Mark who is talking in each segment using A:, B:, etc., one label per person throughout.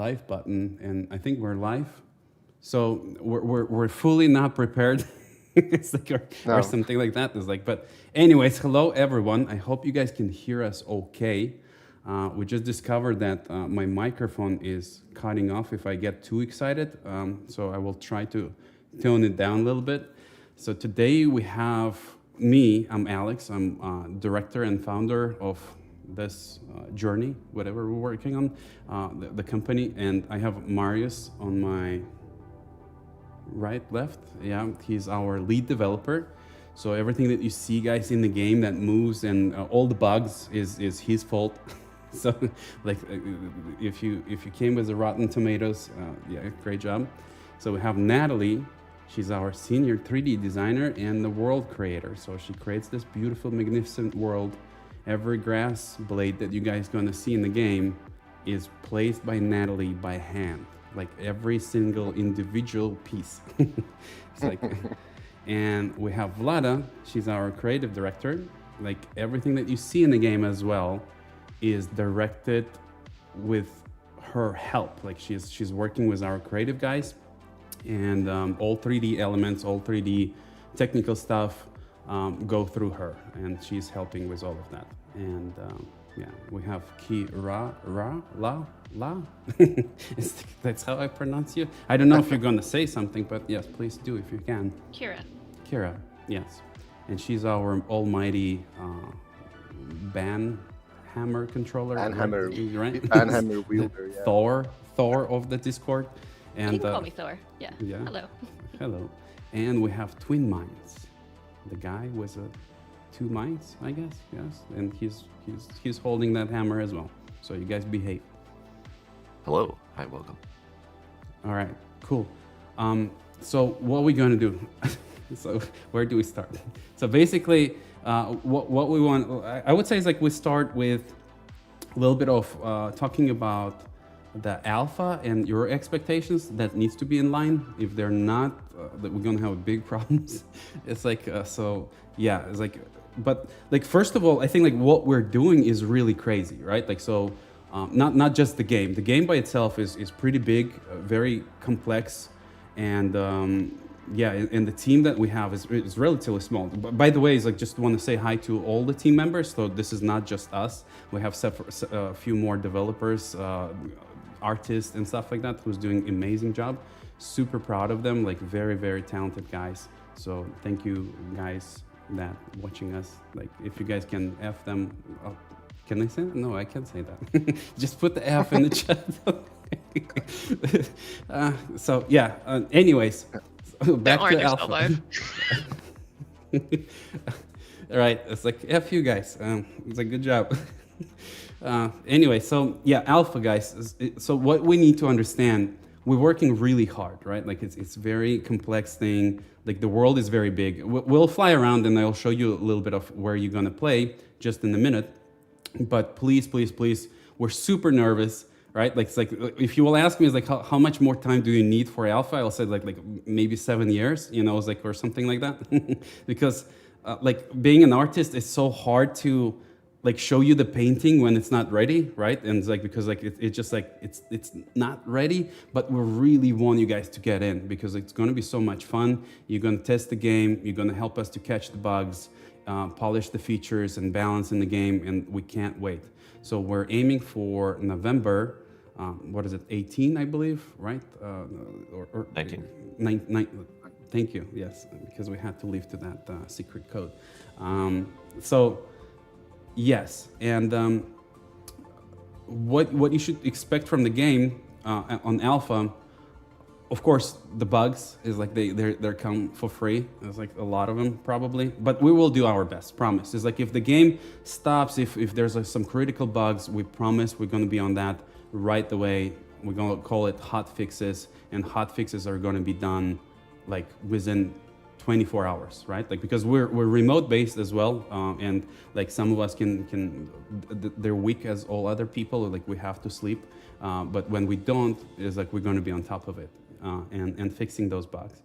A: live button, and I think we're live. So we're fully not prepared. It's like or
B: No.
A: something like that. It's like, but anyways, hello everyone. I hope you guys can hear us okay. We just discovered that my microphone is cutting off if I get too excited. So I will try to tone it down a little bit. So today we have me. I'm Alex. I'm director and founder of this journey, whatever we're working on, the company. And I have Marius on my right, left. Yeah, he's our lead developer. So everything that you see, guys, in the game that moves and all the bugs is his fault. So, like, if you came with the Rotten Tomatoes, yeah, great job. So we have Natalie. She's our senior 3D designer and the world creator. So she creates this beautiful, magnificent world. Every grass blade that you guys gonna see in the game is placed by Natalie by hand, like every single individual piece. It's like, and we have Vlada. She's our creative director. Like everything that you see in the game as well is directed with her help. Like she's working with our creative guys, and all 3D elements, all 3D technical stuff go through her, and she's helping with all of that. And yeah, we have La. That's how I pronounce you. I don't know if you're gonna say something, but yes, please do if you can. Kira, yes. And she's our almighty hammer controller.
B: Hammer,
A: right?
B: Hammer wielder. Yeah.
A: Thor of the Discord. And
C: you can call me Thor. Yeah. Hello.
A: Hello. And we have Twin Minds. The guy with two minds, I guess. Yes. And he's holding that hammer as well. So you guys behave.
D: Hello. Hi, welcome.
A: All right. Cool. So what are we going to do? So where do we start? So basically, what we want, I would say, is like we start with a little bit of talking about the alpha and your expectations that needs to be in line. If they're not, that we're gonna have big problems. It's like so yeah. It's like, but like first of all, I think like what we're doing is really crazy, right? Like so, not just the game. The game by itself is pretty big, very complex, and yeah, and the team that we have is relatively small. By the way, is like just want to say hi to all the team members. So this is not just us. We have a few more developers, artists, and stuff like that who's doing amazing job. Super proud of them. Like very very talented guys. So thank you guys that watching us. Like if you guys can F them. Can I say that? No, I can't say that. Just put the F in the chat. So yeah. Anyways. Back to alpha. All right, it's like F you guys. It's a good job. Anyway, so yeah, alpha guys. So what we need to understand, we're working really hard, right? Like it's very complex thing. Like the world is very big. We'll fly around and I'll show you a little bit of where you're gonna play just in a minute. But please, we're super nervous. Right, like it's like if you will ask me, it's like how much more time do you need for alpha? I'll say like maybe 7 years, you know, it's like or something like that, because like being an artist is so hard to like show you the painting when it's not ready, right? And it's like because like it's just like it's not ready, but we really want you guys to get in because it's going to be so much fun. You're going to test the game. You're going to help us to catch the bugs, polish the features, and balance in the game, and we can't wait. So we're aiming for November. What is it, 18, I believe, right? Or
D: 19.
A: Thank you, yes, because we had to leave to that secret code. So, yes, and what you should expect from the game on alpha, of course, the bugs is like they're come for free. There's like a lot of them probably, but we will do our best. Promise. It's like if the game stops, if there's like some critical bugs, we promise we're going to be on that right away. We're going to call it hot fixes, and hot fixes are going to be done like within 24 hours, right? Like because we're remote based as well, and like some of us can they're weak as all other people. Like we have to sleep, but when we don't, it's like we're going to be on top of it and fixing those bugs.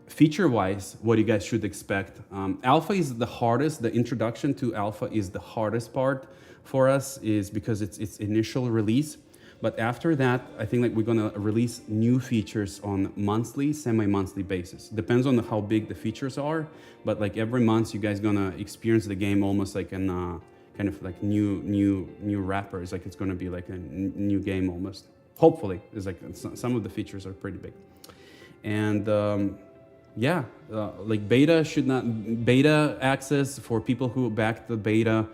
A: Feature-wise, what you guys should expect. Alpha is the hardest. The introduction to alpha is the hardest part for us, is because it's initial release. But after that, I think like we're gonna release new features on monthly, semi-monthly basis. Depends on how big the features are, but like every month you guys gonna experience the game almost like in kind of like new wrappers. Like it's gonna be like a new game almost. Hopefully, it's like some of the features are pretty big, and like beta access for people who back the beta.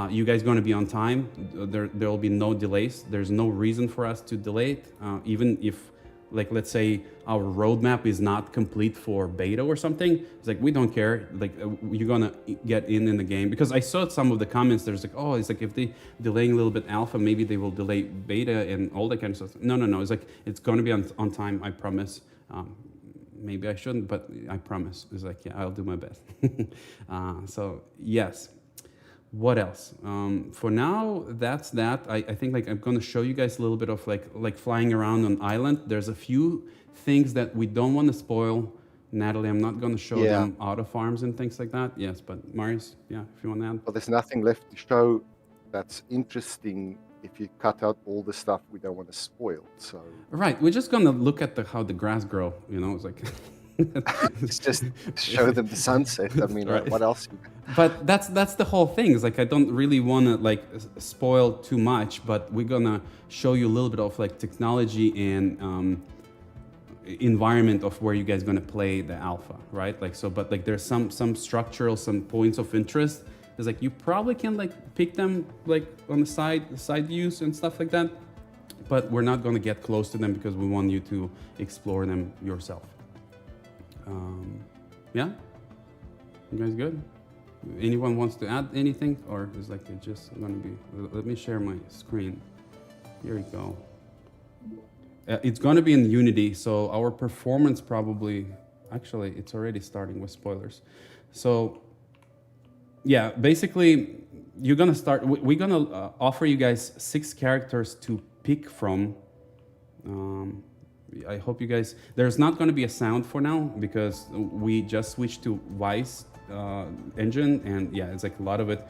A: You guys going to be on time. There will be no delays. There's no reason for us to delay it, even if, like, let's say our roadmap is not complete for beta or something. It's like we don't care. Like you're gonna get in the game, because I saw some of the comments. There's like, oh, it's like if they delaying a little bit alpha, maybe they will delay beta and all that kind of stuff. No. It's like it's going to be on time. I promise. Maybe I shouldn't, but I promise. It's like, yeah, I'll do my best. So yes. What else? For now, that's that. I think like I'm gonna show you guys a little bit of like flying around on island. There's a few things that we don't want to spoil. Natalie, I'm not gonna show them auto farms and things like that. Yes, but Marius, yeah, if you want to add.
B: Well, there's nothing left to show that's interesting if you cut out all the stuff we don't want to spoil. So
A: right, we're just gonna look at how the grass grow. You know, it's like.
B: It's just show them the sunset. I mean, right. What else?
A: But that's the whole thing. It's like I don't really want to like spoil too much, but we're gonna show you a little bit of like technology and environment of where you guys gonna play the alpha, right? Like so, but like there's some structural, some points of interest. It's like you probably can like pick them like on the side views and stuff like that, but we're not gonna get close to them because we want you to explore them yourself. Yeah, you guys good? Anyone wants to add anything, or is like it just gonna be? Let me share my screen. Here we go. It's gonna be in Unity, so our performance probably, actually, it's already starting with spoilers. So, yeah, basically, you're gonna start. We're gonna offer you guys 6 characters to pick from. I hope you guys. There's not going to be a sound for now because we just switched to Wise engine, and yeah, it's like a lot of it.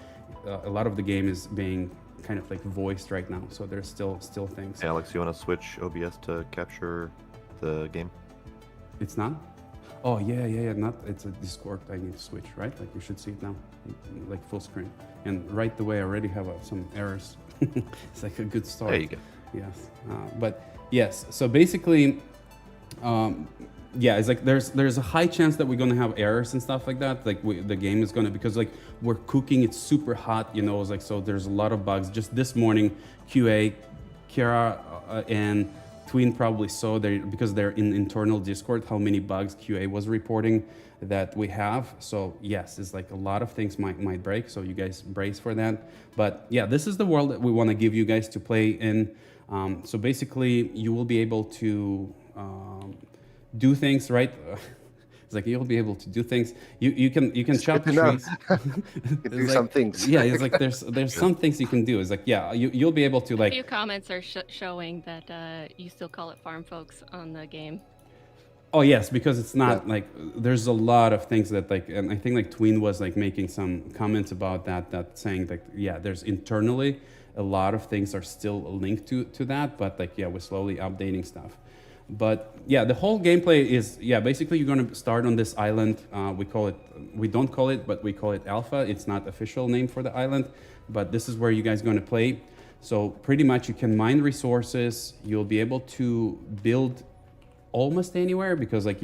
A: A lot of the game is being kind of like voiced right now, so there's still things.
D: Hey Alex, you want to switch OBS to capture the game?
A: It's not. Oh yeah. Not. It's a Discord. I need to switch, right? Like you should see it now, like full screen. And right away, I already have some errors. It's like a good start.
D: There you go.
A: Yes, but. Yes, so basically, it's like there's a high chance that we're gonna have errors and stuff like that. Like the game is gonna, because like we're cooking, it's super hot, you know. It's like, so there's a lot of bugs. Just this morning, QA, Kira and Twin probably saw because they're in internal Discord how many bugs QA was reporting that we have. So yes, it's like a lot of things might break. So you guys brace for that. But yeah, this is the world that we want to give you guys to play in. So basically, you will be able to do things, right? It's like you'll be able to do things. You can chop trees.
B: You can do
A: like,
B: some things.
A: Yeah, it's like there's some things you can do. It's like you'll be able to like.
C: A few comments are showing that you still call it farm folks on the game.
A: Oh yes, because it's not like there's a lot of things that like, and I think like Tween was like making some comments about that saying like there's internally a lot of things are still linked to that, but like we're slowly updating stuff. But the whole gameplay is basically you're gonna start on this island. We don't call it, but we call it Alpha. It's not official name for the island, but this is where you guys gonna play. So pretty much you can mine resources. You'll be able to build almost anywhere because like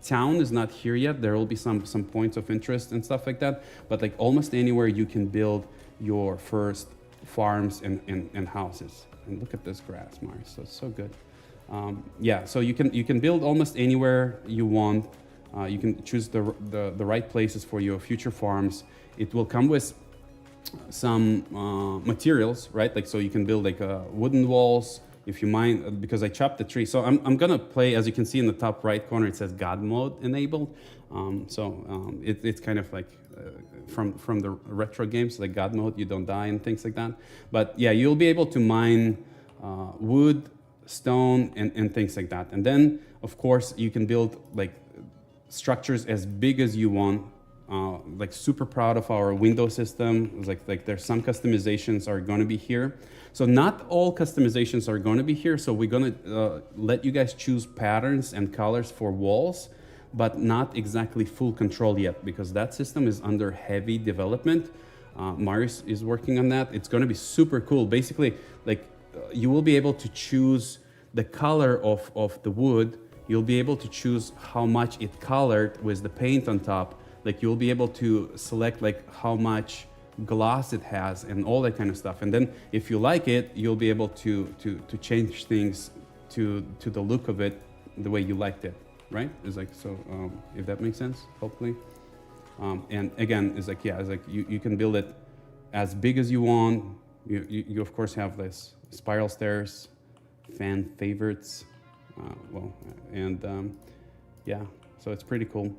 A: town is not here yet. There will be some points of interest and stuff like that, but like almost anywhere you can build your first farms and houses. And look at this grass, Mars. So it's so good. So you can build almost anywhere you want. You can choose the right places for your future farms. It will come with some materials, right? Like so you can build like wooden walls. If you mind, because I chopped the tree. So I'm gonna play, as you can see in the top right corner, it says God mode enabled. It's kind of like from the retro games, like God mode, you don't die and things like that. But you'll be able to mine wood, stone, and things like that. And then, of course, you can build like structures as big as you want. like super proud of our window system. It's like there's some customizations are going to be here. So not all customizations are going to be here. So we're going to let you guys choose patterns and colors for walls, but not exactly full control yet, because that system is under heavy development. Marius is working on that. It's going to be super cool. Basically, like you will be able to choose the color of the wood. You'll be able to choose how much it colored with the paint on top. Like you'll be able to select like how much gloss it has and all that kind of stuff. And then if you like it, you'll be able to change things to the look of it the way you liked it, right? It's like, so if that makes sense, hopefully. And again, it's like, yeah, it's like you can build it as big as you want. You of course have this spiral stairs, fan favorites, yeah, so it's pretty cool.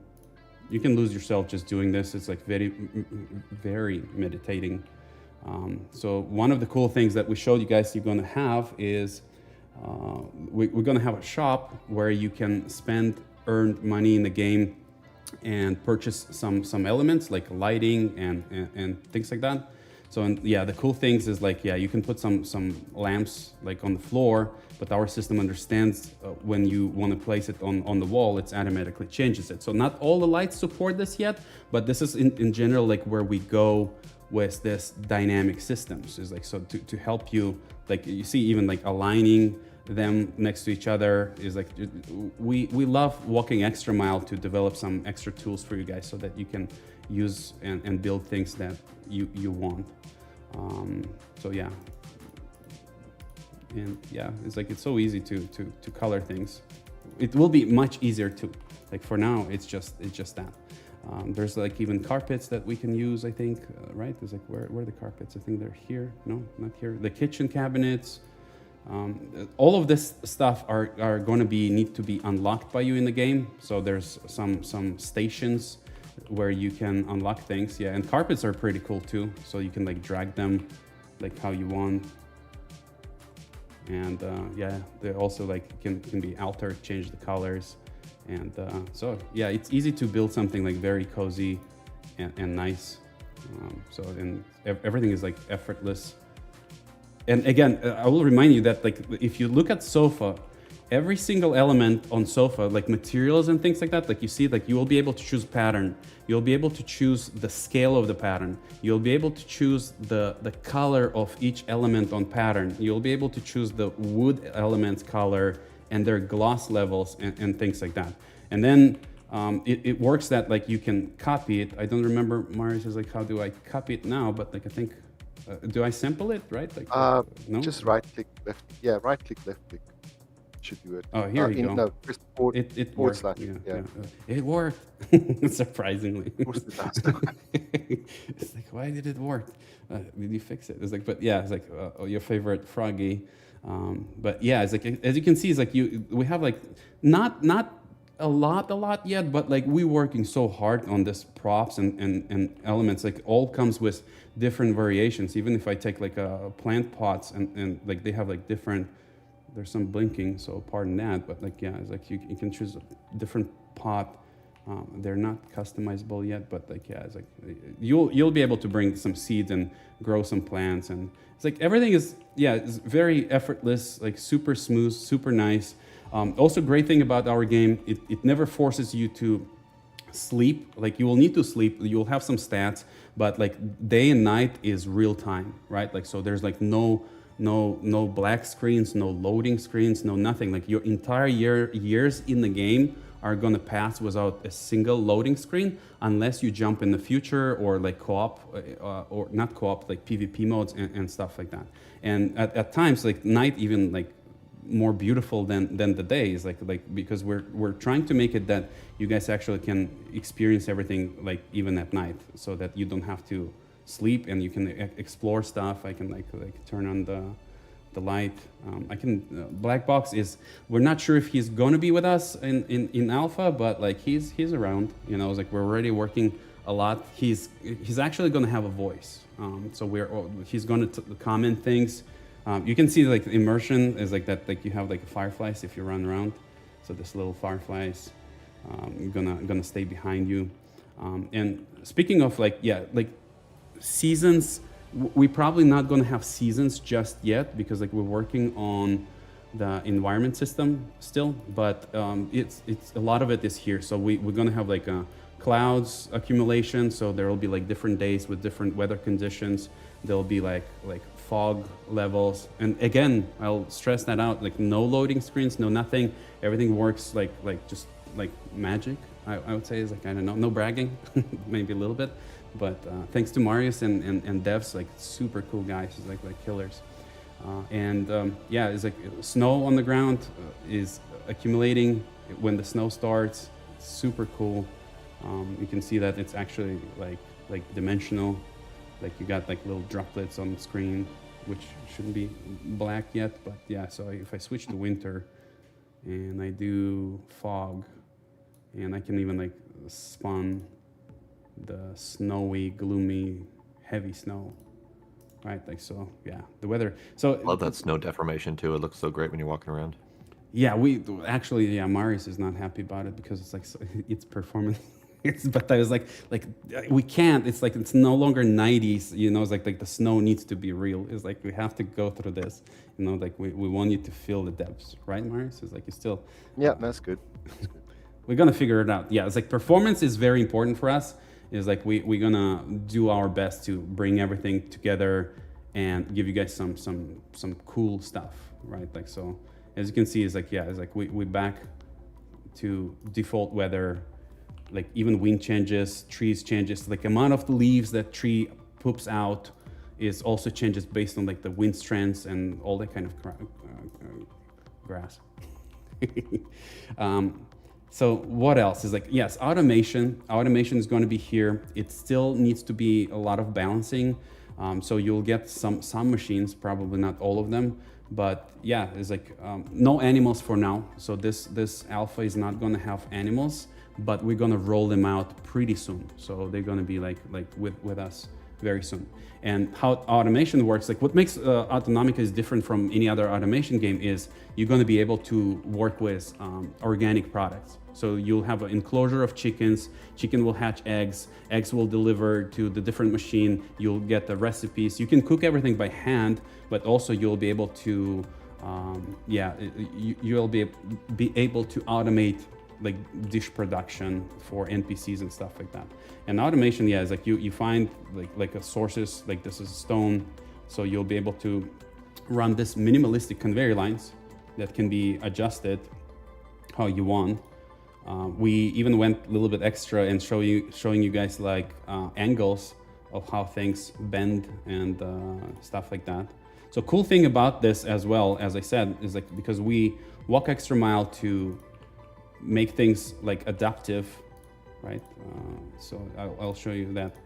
A: You can lose yourself just doing this. It's like very, very meditating. So one of the cool things that we showed you guys you're going to have is we're going to have a shop where you can spend earned money in the game and purchase some elements like lighting and things like that. So and yeah, the cool things is like, yeah, you can put some lamps like on the floor, but our system understands when you want to place it on the wall, it automatically changes it. So not all the lights support this yet, but this is in general like where we go with this dynamic systems. Is like, so to help you, like you see even like aligning them next to each other is like, we love walking extra mile to develop some extra tools for you guys so that you can use and build things that you want. So yeah. And yeah, it's like, it's so easy to color things. It will be much easier to, like for now, it's just that. There's like even carpets that we can use, I think, right? There's like, where are the carpets? I think they're here. No, not here. The kitchen cabinets. All of this stuff are going to need to be unlocked by you in the game. So there's some stations where you can unlock things. Yeah, and carpets are pretty cool too. So you can like drag them like how you want. And yeah, they also like can be altered, change the colors. And so yeah, it's easy to build something like very cozy and nice. And everything is like effortless. And again, I will remind you that like if you look at sofa, every single element on sofa, like materials and things like that, like you see, like you will be able to choose pattern. You'll be able to choose the scale of the pattern. You'll be able to choose the color of each element on pattern. You'll be able to choose the wood elements color and their gloss levels and things like that. And then it works that like you can copy it. I don't remember, Marius is like, how do I copy it now? But like I think, do I sample it, right? Like, no?
B: Just right click left. Yeah, right click left click. Should do it.
A: Oh, here you go.
B: No, press forward,
A: it
B: forward
A: worked.
B: slash.
A: Yeah. It worked, surprisingly.
B: Of course it does.
A: It's like, why did it work? Did you fix it? It's like, but yeah, it's like your favorite froggy. But yeah, it's like, as you can see, it's like we have like not a lot yet, but like we're working so hard on this props and elements. Like all comes with different variations. Even if I take like plant pots and like they have like different. There's some blinking, so pardon that. But like, yeah, it's like you can choose a different pot. They're not customizable yet, but like, yeah, it's like you'll be able to bring some seeds and grow some plants, and it's like everything is, yeah, it's very effortless, like super smooth, super nice. Also, great thing about our game, it never forces you to sleep. Like you will need to sleep. You'll have some stats, but like day and night is real time, right? Like so, there's like no black screens, no loading screens, no nothing. Like your entire years in the game are gonna pass without a single loading screen unless you jump in the future or like co-op or not co-op, like PvP modes and stuff like that. And at times like night even like more beautiful than the days, like because we're trying to make it that you guys actually can experience everything like even at night, so that you don't have to sleep and you can explore stuff. I can like turn on the light. I can Black Box is, we're not sure if he's gonna be with us in alpha, but like he's around, you know. It's like we're already working a lot. He's actually gonna have a voice, so he's gonna comment things. You can see like immersion is like that, like you have like fireflies if you run around, so this little fireflies gonna stay behind you. And speaking of like, yeah, like seasons, we probably not going to have seasons just yet because like we're working on the environment system still, but it's a lot of it is here. So we're going to have like a clouds accumulation. So there will be like different days with different weather conditions. There'll be like fog levels. And again, I'll stress that out, like no loading screens, no nothing. Everything works like just like magic. I would say is like, I don't know, no bragging, maybe a little bit, but thanks to Marius and devs, like super cool guys, like killers. Yeah, it's like snow on the ground is accumulating when the snow starts. It's super cool. You can see that it's actually like dimensional. Like you got like little droplets on the screen, which shouldn't be black yet, but yeah. So if I switch to winter and I do fog, and I can even like spawn the snowy, gloomy, heavy snow, right? Like, so yeah, the weather. So
D: Love that snow deformation too. It looks so great when you're walking around.
A: yeah, we actually, yeah, Marius is not happy about it because it's like, it's performance. But I was like we can't. It's like it's no longer 90s. You know, it's like the snow needs to be real. It's like we have to go through this. You know, like we want you to feel the depths, right, Marius? It's like you still.
B: Yeah, that's good. That's good.
A: We're gonna figure it out. Yeah, it's like performance is very important for us. Is like we're gonna do our best to bring everything together and give you guys some cool stuff, right? Like, so as you can see, it's like, yeah, it's like we back to default weather. Like even wind changes, trees changes, like amount of the leaves that tree poops out is also changes based on like the wind strengths and all that kind of grass. So what else is like, yes, automation is going to be here. It still needs to be a lot of balancing. So you'll get some machines, probably not all of them, but yeah, it's like no animals for now. So this alpha is not going to have animals, but we're going to roll them out pretty soon. So they're going to be like with us very soon. And how automation works, like what makes Autonomica is different from any other automation game is you're going to be able to work with organic products. So you'll have an enclosure of chickens, chicken will hatch eggs, eggs will deliver to the different machine, you'll get the recipes. You can cook everything by hand, but also you'll be able to, you'll be able to automate like dish production for NPCs and stuff like that. And automation, yeah, is like you find like a sources, like this is stone, so you'll be able to run this minimalistic conveyor lines that can be adjusted how you want. We even went a little bit extra and showing you guys like angles of how things bend and stuff like that. So cool thing about this as well, as I said, is like because we walk extra mile to make things like adaptive, right? So I'll show you that.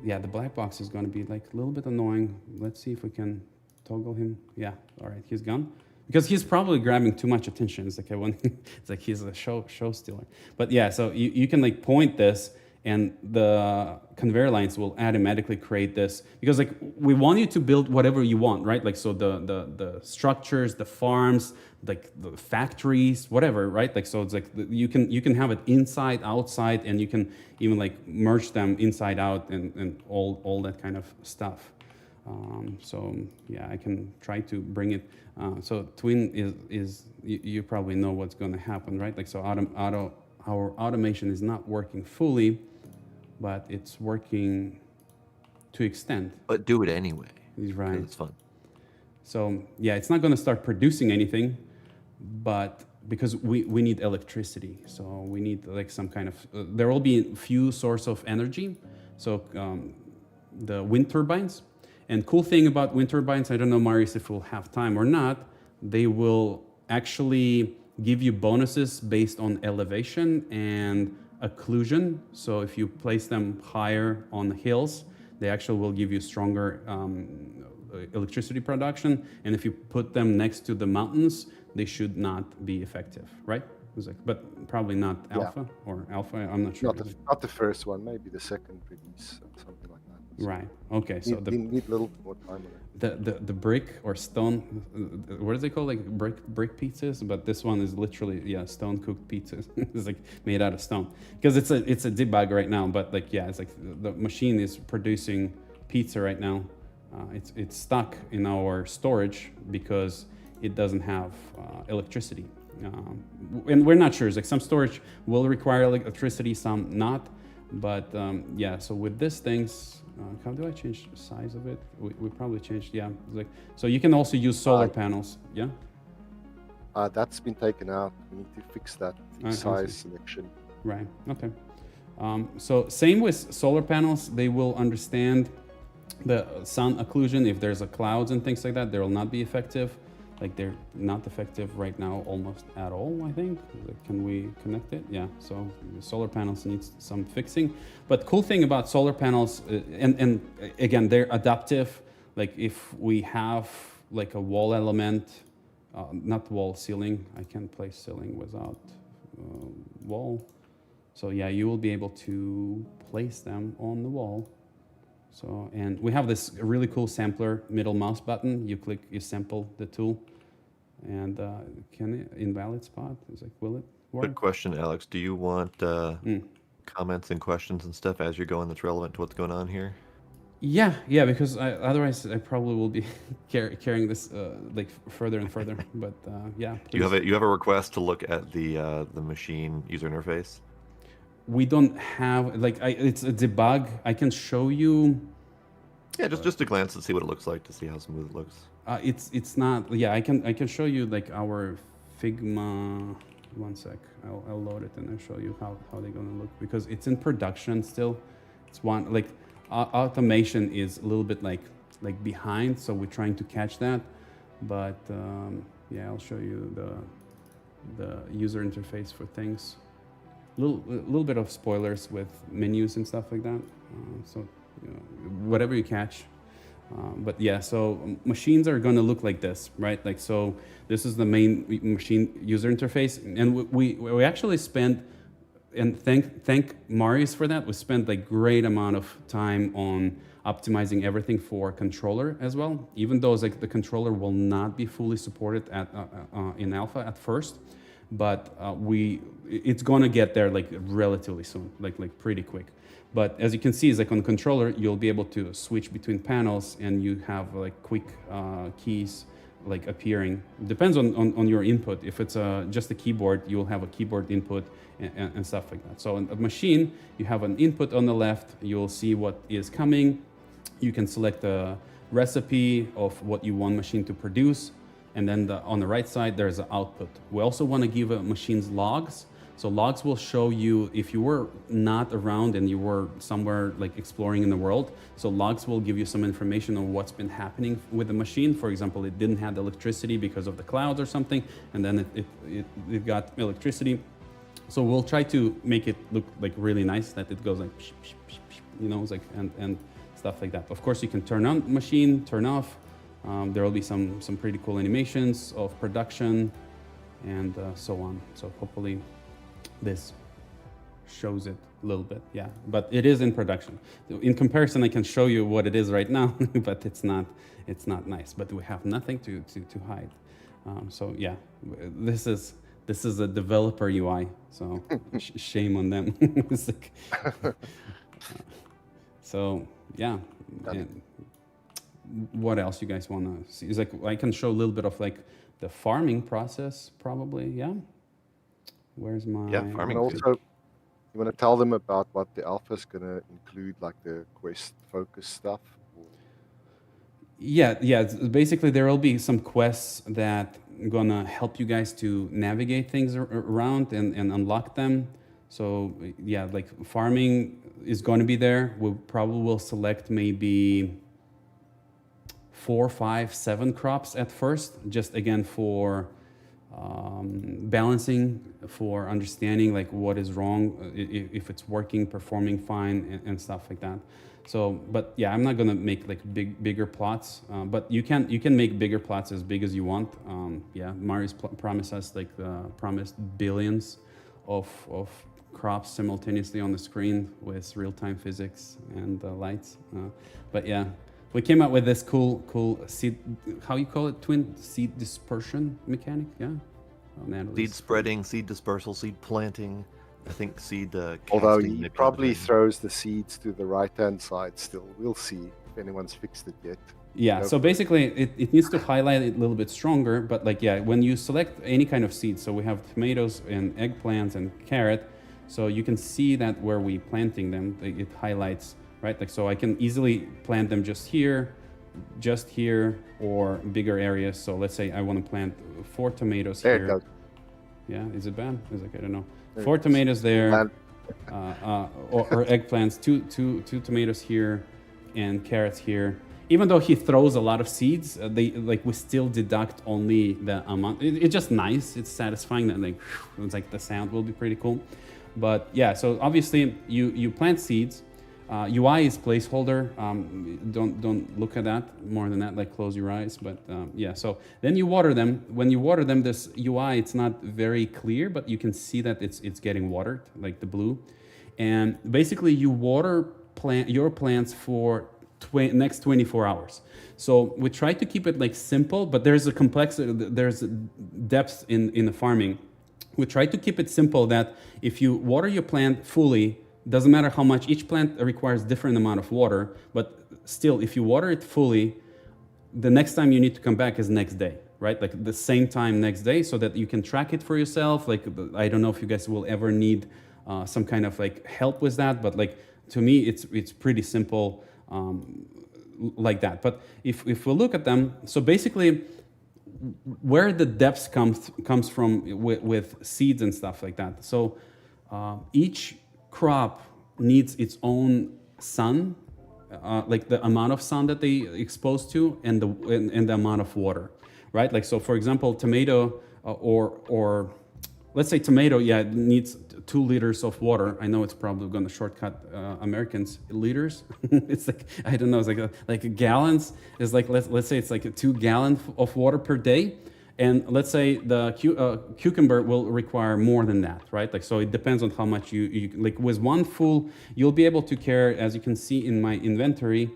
A: Yeah, the black box is going to be like a little bit annoying. Let's see if we can toggle him. Yeah, all right, he's gone. Because he's probably grabbing too much attention. It's like it's like he's a show stealer. But yeah, so you can like point this, and the conveyor lines will automatically create this because like we want you to build whatever you want, right? Like so the structures, the farms, like the factories, whatever, right? Like so it's like you can have it inside, outside, and you can even like merge them inside out and all that kind of stuff. So yeah, I can try to bring it. So Twin is you probably know what's going to happen, right? Like so our automation is not working fully, but it's working to extent.
D: But do it anyway.
A: He's right.
D: It's fun.
A: So yeah, it's not going to start producing anything, but because we need electricity, so we need like some kind of there will be a few source of energy. So the wind turbines. And cool thing about wind turbines, I don't know, Marius, if we'll have time or not, they will actually give you bonuses based on elevation and occlusion. So if you place them higher on the hills, they actually will give you stronger electricity production. And if you put them next to the mountains, they should not be effective, right? But probably not alpha or alpha, I'm not sure.
B: Not the first one, maybe the second release, something like that.
A: Right. Okay. So
B: We need a little bit more time on it.
A: the brick or stone, what is they called, like brick pizzas, but this one is literally, yeah, stone cooked pizzas. It's like made out of stone, because it's a debug right now, but like, yeah, it's like the machine is producing pizza right now. It's stuck in our storage because it doesn't have electricity, and we're not sure. It's like some storage will require electricity, some not, but yeah. So with these things, how do I change the size of it? We probably changed, yeah. Like, so you can also use solar panels, yeah?
B: That's been taken out. We need to fix that, the
A: I
B: size
A: see.
B: selection.
A: Right, okay. So same with solar panels, they will understand the sun occlusion. If there's a clouds and things like that, they will not be effective. Like, they're not effective right now almost at all, I think. Like, can we connect it? Yeah, so the solar panels needs some fixing. But cool thing about solar panels, and again, they're adaptive. Like, if we have like a wall element, not wall, ceiling. I can place ceiling without wall. So yeah, you will be able to place them on the wall. So, and we have this really cool sampler, middle mouse button. You click, you sample the tool, and can it, invalid spot? It's like, will it work?
D: Quick question, Alex. Do you want comments and questions and stuff as you're going that's relevant to what's going on here?
A: Yeah, because otherwise I probably will be carrying this like further and further. But yeah,
D: You have a request to look at the machine user interface.
A: We don't have like it's a debug. I can show you.
D: Yeah, just a glance and see what it looks like to see how smooth it looks.
A: It's not. Yeah, I can show you like our Figma. One sec. I'll load it and I'll show you how they're gonna look, because it's in production still. It's one like automation is a little bit like behind, so we're trying to catch that. But yeah, I'll show you the user interface for things. Little bit of spoilers with menus and stuff like that. So whatever you catch. But yeah, so machines are going to look like this, right? Like, so this is the main machine user interface, and we actually spent, and thank Marius for that. We spent like great amount of time on optimizing everything for controller as well. Even though like the controller will not be fully supported at in alpha at first, but it's gonna get there like relatively soon, like pretty quick. But as you can see, it's like on the controller, you'll be able to switch between panels, and you have like quick keys like appearing. Depends on your input. If it's just a keyboard, you'll have a keyboard input and stuff like that. So on a machine, you have an input on the left. You'll see what is coming. You can select a recipe of what you want machine to produce. And then on the right side, there's an output. We also want to give a machine's logs. So logs will show you if you were not around and you were somewhere like exploring in the world. So logs will give you some information on what's been happening with the machine. For example, it didn't have electricity because of the clouds or something, and then it got electricity. So we'll try to make it look like really nice, that it goes like, you know, it's like and stuff like that. Of course, you can turn on machine, turn off. There will be some pretty cool animations of production and so on. So hopefully this shows it a little bit, yeah. But it is in production. In comparison, I can show you what it is right now, but it's not nice. But we have nothing to hide. So yeah, this is a developer UI. So shame on them. It's like, so yeah. And what else you guys want to see? It's like I can show a little bit of like the farming process, probably. Yeah. Where's my?
D: Yeah, farming.
B: And also, you want to tell them about what the alpha is going to include, like the quest focus stuff.
A: Yeah. Basically, there will be some quests that are gonna help you guys to navigate things around and unlock them. So yeah, like farming is going to be there. We probably will select maybe 4, 5, 7 crops at first, just again for balancing, for understanding like what is wrong, if it's working, performing fine, and stuff like that. So, but yeah, I'm not gonna make like bigger plots, but you can make bigger plots as big as you want. Yeah, Marius promised us like promised billions of crops simultaneously on the screen with real-time physics and lights. But yeah, we came up with this cool seed, how you call it, twin seed dispersion mechanic, yeah? Oh, man,
D: Seed spreading, seed dispersal, seed planting. I think seed
B: Although
D: casting
B: he
D: maybe
B: probably
D: not.
B: throws the seeds to the right-hand side still. We'll see if anyone's fixed it yet.
A: Yeah,
B: Go
A: so
B: for it.
A: basically it needs to highlight it a little bit stronger, but like, yeah, when you select any kind of seed, so we have tomatoes and eggplants and carrot, so you can see that where we planting them, it highlights, right? Like, so I can easily plant them just here, or bigger areas. So let's say I want to plant 4 tomatoes
B: There
A: here.
B: it goes.
A: Yeah, is it bad? It's like, I don't know.
B: There
A: 4
B: it goes.
A: tomatoes there,
B: And
A: or eggplants, two tomatoes here, and carrots here. Even though he throws a lot of seeds, we still deduct only the amount. It's just nice. It's satisfying that it's like the sound will be pretty cool. But yeah, so obviously you plant seeds. UI is placeholder. Don't look at that more than that. Like, close your eyes. But yeah, so then you water them. When you water them, this UI, it's not very clear, but you can see that it's getting watered, like the blue. And basically you water your plants for next 24 hours. So we try to keep it like simple, but there's a complexity, there's a depth in the farming. We try to keep it simple that if you water your plant fully, doesn't matter how much, each plant requires different amount of water, but still, if you water it fully, the next time you need to come back is next day, right? Like the same time next day, so that you can track it for yourself. Like, I don't know if you guys will ever need some kind of like help with that, but like, to me, it's pretty simple like that. But if we look at them, so basically, where the depth comes from with seeds and stuff like that. So each crop needs its own sun, like the amount of sun that they exposed to, and the amount of water, right? Like, so for example, tomato or let's say tomato, yeah, it needs 2 liters of water. I know it's probably going to shortcut Americans liters. It's like, I don't know, it's like gallons is like, let's say it's like 2 gallons of water per day. And let's say the cucumber will require more than that, right? Like, so it depends on how much you like. With one full, you'll be able to carry, as you can see in my inventory,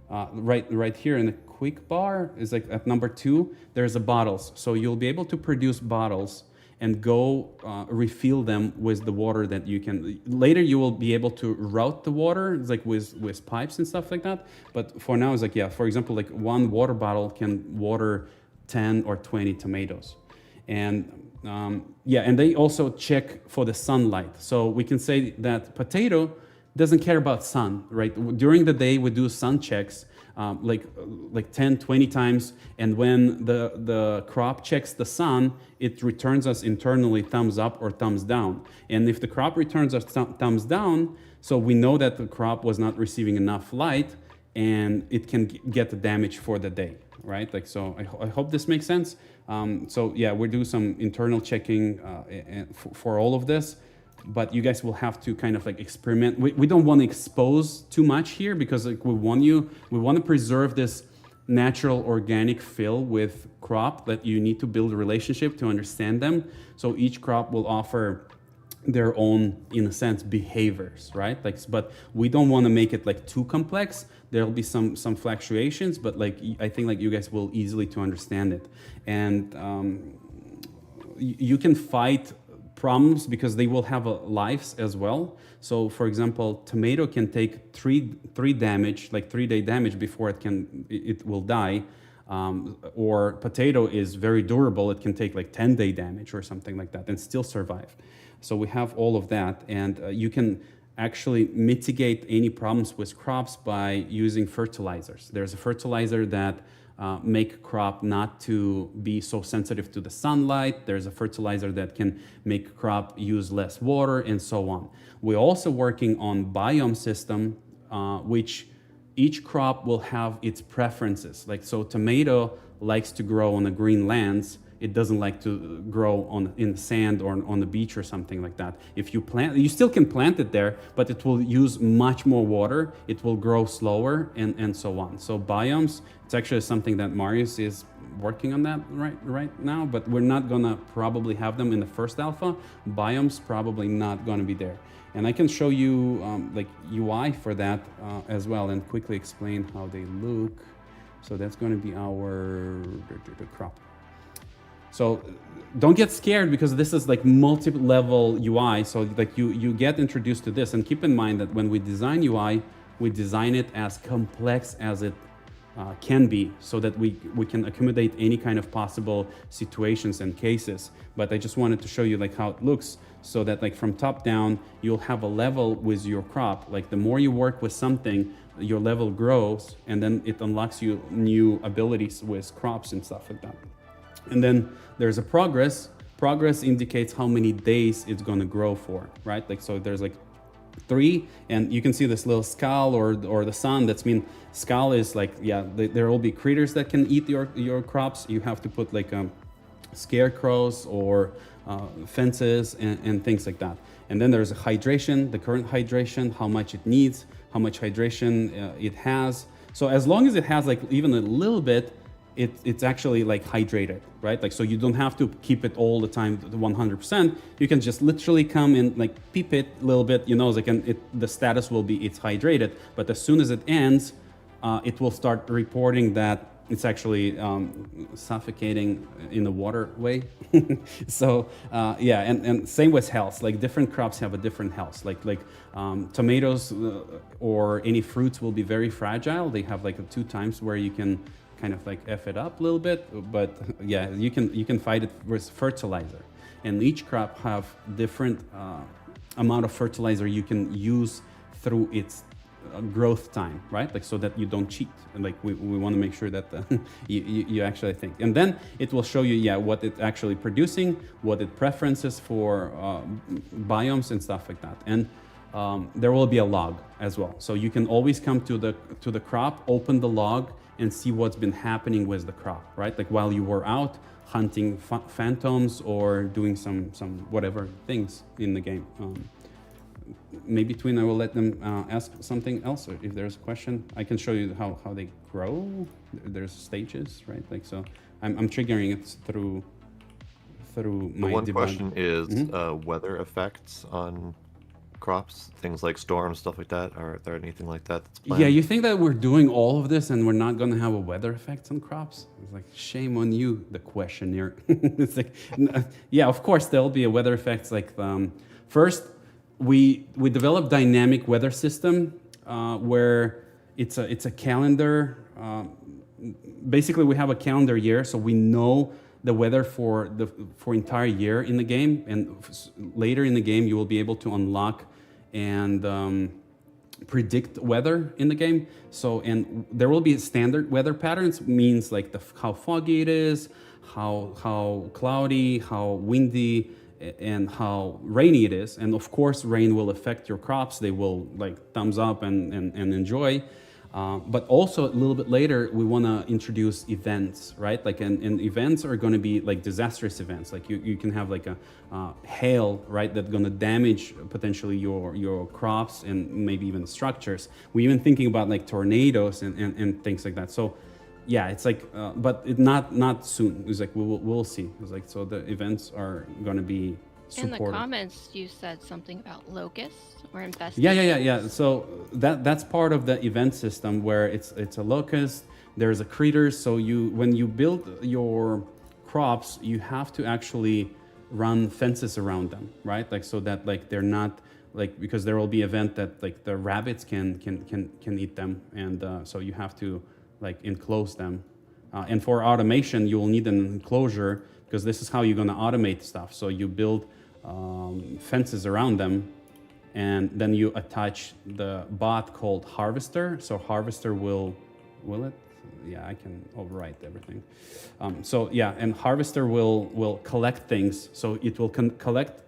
A: right here in the quick bar is like at number 2, there's a bottles. So you'll be able to produce bottles and go refill them with the water that you can. Later you will be able to route the water, it's like with pipes and stuff like that. But for now, it's like, yeah, for example, like 1 water bottle can water 10 or 20 tomatoes. And yeah, and they also check for the sunlight. So we can say that potato doesn't care about sun, right? During the day, we do sun checks like 10, 20 times. And when the crop checks the sun, it returns us internally thumbs up or thumbs down. And if the crop returns us thumbs down, so we know that the crop was not receiving enough light, and it can get the damage for the day, right? Like, so I hope this makes sense. So yeah, we do some internal checking for all of this, but you guys will have to kind of like experiment. We don't want to expose too much here, because like we want to preserve this natural organic fill with crop, that you need to build a relationship to understand them. So each crop will offer their own, in a sense, behaviors, right? Like, but we don't want to make it like too complex. There'll be some fluctuations, but like, I think like you guys will easily to understand it. And you can fight problems because they will have lives as well. So for example, tomato can take three damage, like 3-day damage before it will die. Or potato is very durable. It can take like 10-day damage or something like that and still survive. So we have all of that, and you can actually mitigate any problems with crops by using fertilizers. There's a fertilizer that make crop not to be so sensitive to the sunlight. There's a fertilizer that can make crop use less water, and so on. We're also working on biome system, which each crop will have its preferences. Like, so tomato likes to grow on the green lands. It doesn't like to grow in sand or on the beach or something like that. If you plant, you still can plant it there, but it will use much more water. It will grow slower, and so on. So biomes, it's actually something that Marius is working on that right now, but we're not gonna probably have them in the first alpha. Biomes probably not gonna be there. And I can show you like UI for that as well, and quickly explain how they look. So that's going to be our the crop. So don't get scared, because this is like multi-level UI. So like you get introduced to this, and keep in mind that when we design UI, we design it as complex as it can be, so that we can accommodate any kind of possible situations and cases. But I just wanted to show you like how it looks, so that like from top down, you'll have a level with your crop. Like the more you work with something, your level grows, and then it unlocks you new abilities with crops and stuff like that. And then there's a progress. Progress indicates how many days it's gonna grow for, right? Like, so there's like 3, and you can see this little skull or the sun. That's mean skull is like, yeah, there will be critters that can eat your crops. You have to put like scarecrows or fences and things like that. And then there's a hydration, the current hydration, how much it needs, how much hydration it has. So as long as it has like even a little bit, it's actually like hydrated, right? Like, so you don't have to keep it all the time to 100%. You can just literally come and like peep it a little bit, you know, like, and the status will be it's hydrated. But as soon as it ends, it will start reporting that it's actually suffocating in the waterway. So yeah, and same with health. Like different crops have a different health. Like tomatoes or any fruits will be very fragile. They have like 2 times where you can kind of like F it up a little bit, but yeah, you can fight it with fertilizer. And each crop have different amount of fertilizer you can use through its growth time, right? Like, so that you don't cheat. And like we want to make sure that you actually think. And then it will show you, yeah, what it's actually producing, what it preferences for biomes and stuff like that. And there will be a log as well. So you can always come to the crop, open the log, and see what's been happening with the crop, right? Like while you were out hunting phantoms or doing some whatever things in the game. Maybe Twin, I will let them ask something else, or if there's a question. I can show you how they grow. There's stages, right? Like, so I'm triggering it through my
D: one
A: debug.
D: question is weather effects on crops, things like storms, stuff like that. Are there anything like that that's planned?
A: Yeah, you think that we're doing all of this and we're not going to have a weather effect on crops? It's like, shame on you, the questionnaire. It's like, yeah, of course there'll be a weather effects. Like first, we developed dynamic weather system where it's a calendar. Basically, we have a calendar year, so we know the weather for entire year in the game, and later in the game you will be able to unlock and predict weather in the game. So, and there will be standard weather patterns, means like how foggy it is, how cloudy, how windy, and how rainy it is. And of course, rain will affect your crops. They will like thumbs up and enjoy. But also a little bit later, we want to introduce events, right? Like, and events are going to be like disastrous events. Like you can have like a hail, right? That's going to damage potentially your crops and maybe even structures. We're even thinking about like tornadoes and things like that. So yeah, it's like, but it not soon. It's like we'll see. It's like, so the events are going to be supported.
C: In the comments, you said something about locusts or infestations.
A: Yeah. So that's part of the event system, where it's a locust. There's a critters. So when you build your crops, you have to actually run fences around them, right? Like, so that like they're not like, because there will be event that like the rabbits can eat them, and so you have to like enclose them. And for automation, you will need an enclosure, because this is how you're going to automate stuff. So you build fences around them, and then you attach the bot called Harvester. So Harvester will it? Yeah, I can overwrite everything. So yeah, and Harvester will collect things. So it will collect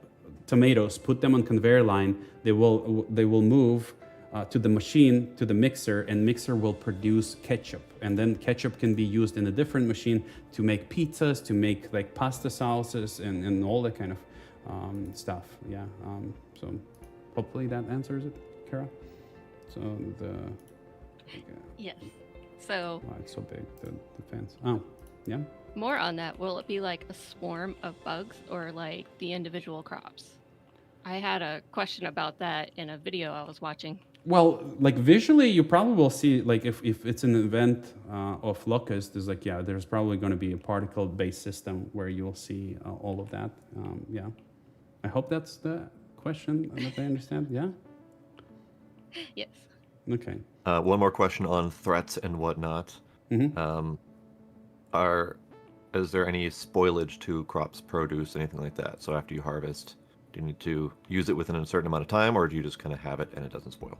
A: tomatoes, put them on conveyor line. They will move to the machine, to the mixer, and mixer will produce ketchup. And then ketchup can be used in a different machine to make pizzas, to make like pasta sauces, and all that kind of stuff. Yeah. So hopefully that answers it, Kara. So
C: Yes. So
A: oh, it's so big, the fence. Oh. Yeah.
C: More on that, will it be like a swarm of bugs or like the individual crops? I had a question about that in a video I was watching.
A: Well, like visually, you probably will see, like if it's an event of locust, is like, yeah, there's probably going to be a particle-based system where you'll see all of that. Yeah. I hope that's the question that I understand. Yeah.
C: Yes.
A: Okay.
D: One more question on threats and whatnot.
A: Mm-hmm.
D: Is there any spoilage to crops, produce, anything like that? So after you harvest, do you need to use it within a certain amount of time, or do you just kind of have it and it doesn't spoil?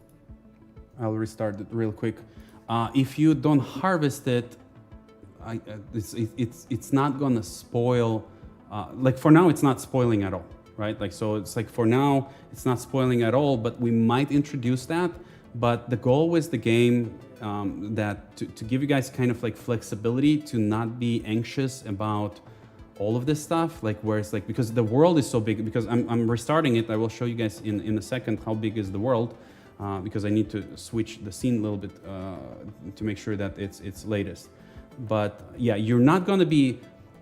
A: I'll restart it real quick. If you don't harvest it, it's not gonna spoil. Like for now, it's not spoiling at all, right? Like so, it's like for now, it's not spoiling at all. But we might introduce that. But the goal with the game that to give you guys kind of like flexibility to not be anxious about all of this stuff, like where it's like, because the world is so big, because I'm restarting it. I will show you guys in a second how big is the world, because I need to switch the scene a little bit to make sure that it's latest. But yeah, you're not gonna be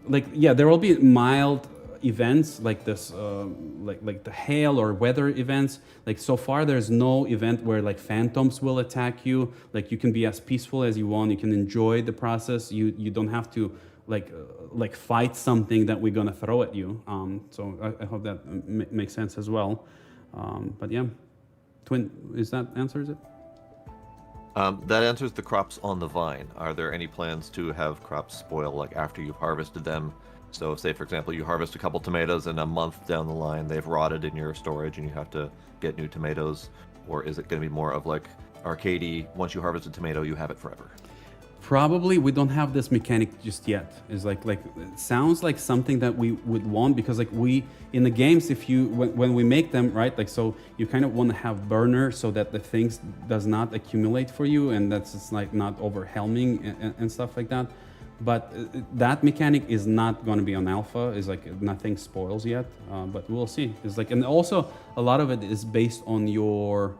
A: like, yeah, there will be mild events like this, like the hail or weather events. Like so far, there's no event where like phantoms will attack you. Like you can be as peaceful as you want. You can enjoy the process. You don't have to like fight something that we're gonna throw at you. So I hope that makes sense as well. But yeah, Twin, is that answers it?
D: That answers the crops on the vine. Are there any plans to have crops spoil like after you've harvested them? So say, for example, you harvest a couple tomatoes and a month down the line, they've rotted in your storage and you have to get new tomatoes. Or is it going to be more of like arcadey, once you harvest a tomato, you have it forever?
A: Probably we don't have this mechanic just yet. It's like it sounds like something that we would want, because like we in the games, if you when we make them, right, like so you kind of want to have burner so that the things does not accumulate for you, and that's it's like not overwhelming and stuff like that. But that mechanic is not going to be on alpha. Is like nothing spoils yet, but we'll see. It's like, and also a lot of it is based on your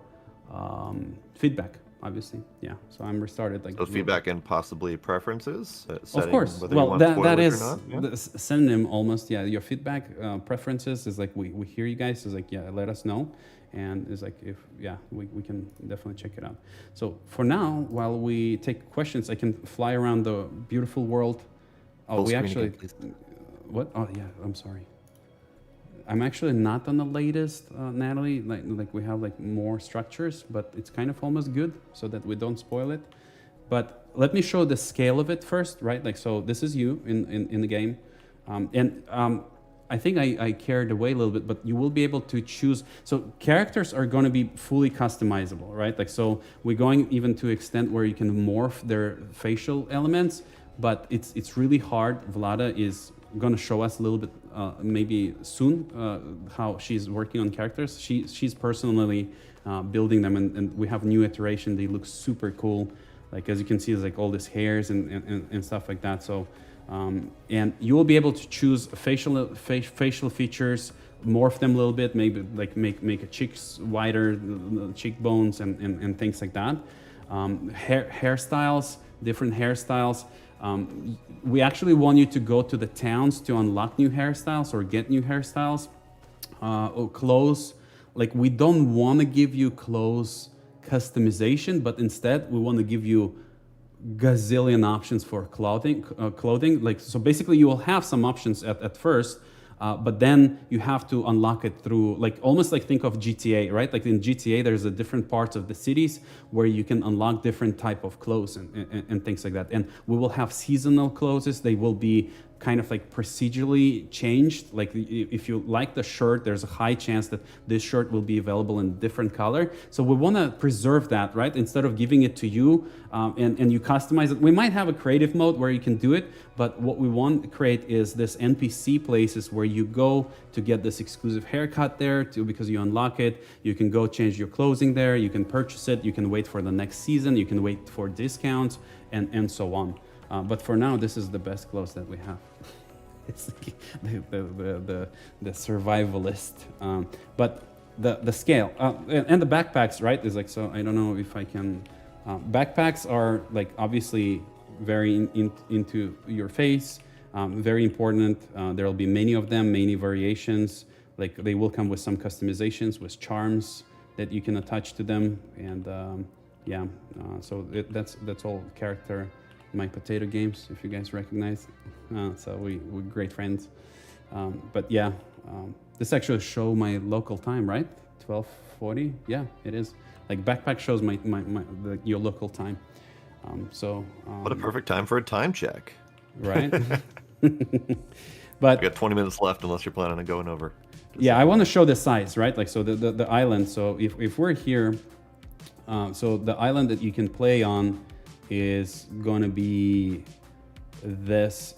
A: feedback. Obviously, yeah. So I'm restarted. Like
D: so feedback and possibly preferences.
A: Of course. Well, that is the synonym almost. Yeah, your feedback preferences is like we hear you guys. Is like, yeah, let us know, and it's like if we can definitely check it out. So for now, while we take questions, I can fly around the beautiful world. Oh, we actually.
D: Again,
A: what? Oh yeah, I'm sorry. I'm actually not on the latest, Natalie. Like we have like more structures, but it's kind of almost good so that we don't spoil it. But let me show the scale of it first, right? Like so, this is you in the game, and I think I carried away a little bit, but you will be able to choose. So characters are going to be fully customizable, right? Like so, we're going even to extent where you can morph their facial elements, but it's really hard. Vlada is going to show us a little bit maybe soon how she's working on characters. She's personally building them, and we have new iteration. They look super cool. Like as you can see, there's like all these hairs and stuff like that. So and you will be able to choose facial features, morph them a little bit, maybe like make a cheeks wider, cheekbones and things like that. Hairstyles, different hairstyles. We actually want you to go to the towns to unlock new hairstyles or get new hairstyles. Or clothes, like we don't want to give you clothes customization, but instead we want to give you gazillion options for clothing. Like so, basically you will have some options at first. But then you have to unlock it through, like almost like think of GTA, right? Like in GTA, there's a different parts of the cities where you can unlock different type of clothes and things like that. And we will have seasonal clothes. They will be kind of like procedurally changed. Like if you like the shirt, there's a high chance that this shirt will be available in different color. So we want to preserve that, right? Instead of giving it to you and you customize it. We might have a creative mode where you can do it, but what we want to create is this NPC places where you go to get this exclusive haircut there too, because you unlock it. You can go change your clothing there. You can purchase it. You can wait for the next season. You can wait for discounts and so on. But for now, this is the best clothes that we have. It's the survivalist. But the scale and the backpacks, right? Is like so. I don't know if I can. Backpacks are like obviously very into your face. Very important. There will be many of them, many variations. Like they will come with some customizations, with charms that you can attach to them, and so that's all character. My potato games, if you guys recognize. So we're great friends. But yeah, this actually show my local time, right? 12:40. Yeah, it is. Like backpack shows your local time.
D: What a perfect time for a time check.
A: Right.
D: We
A: But
D: got 20 minutes left unless you're planning on going over.
A: yeah, I want to show the size, right? Like so the island. So if we're here, so the island that you can play on is going to be this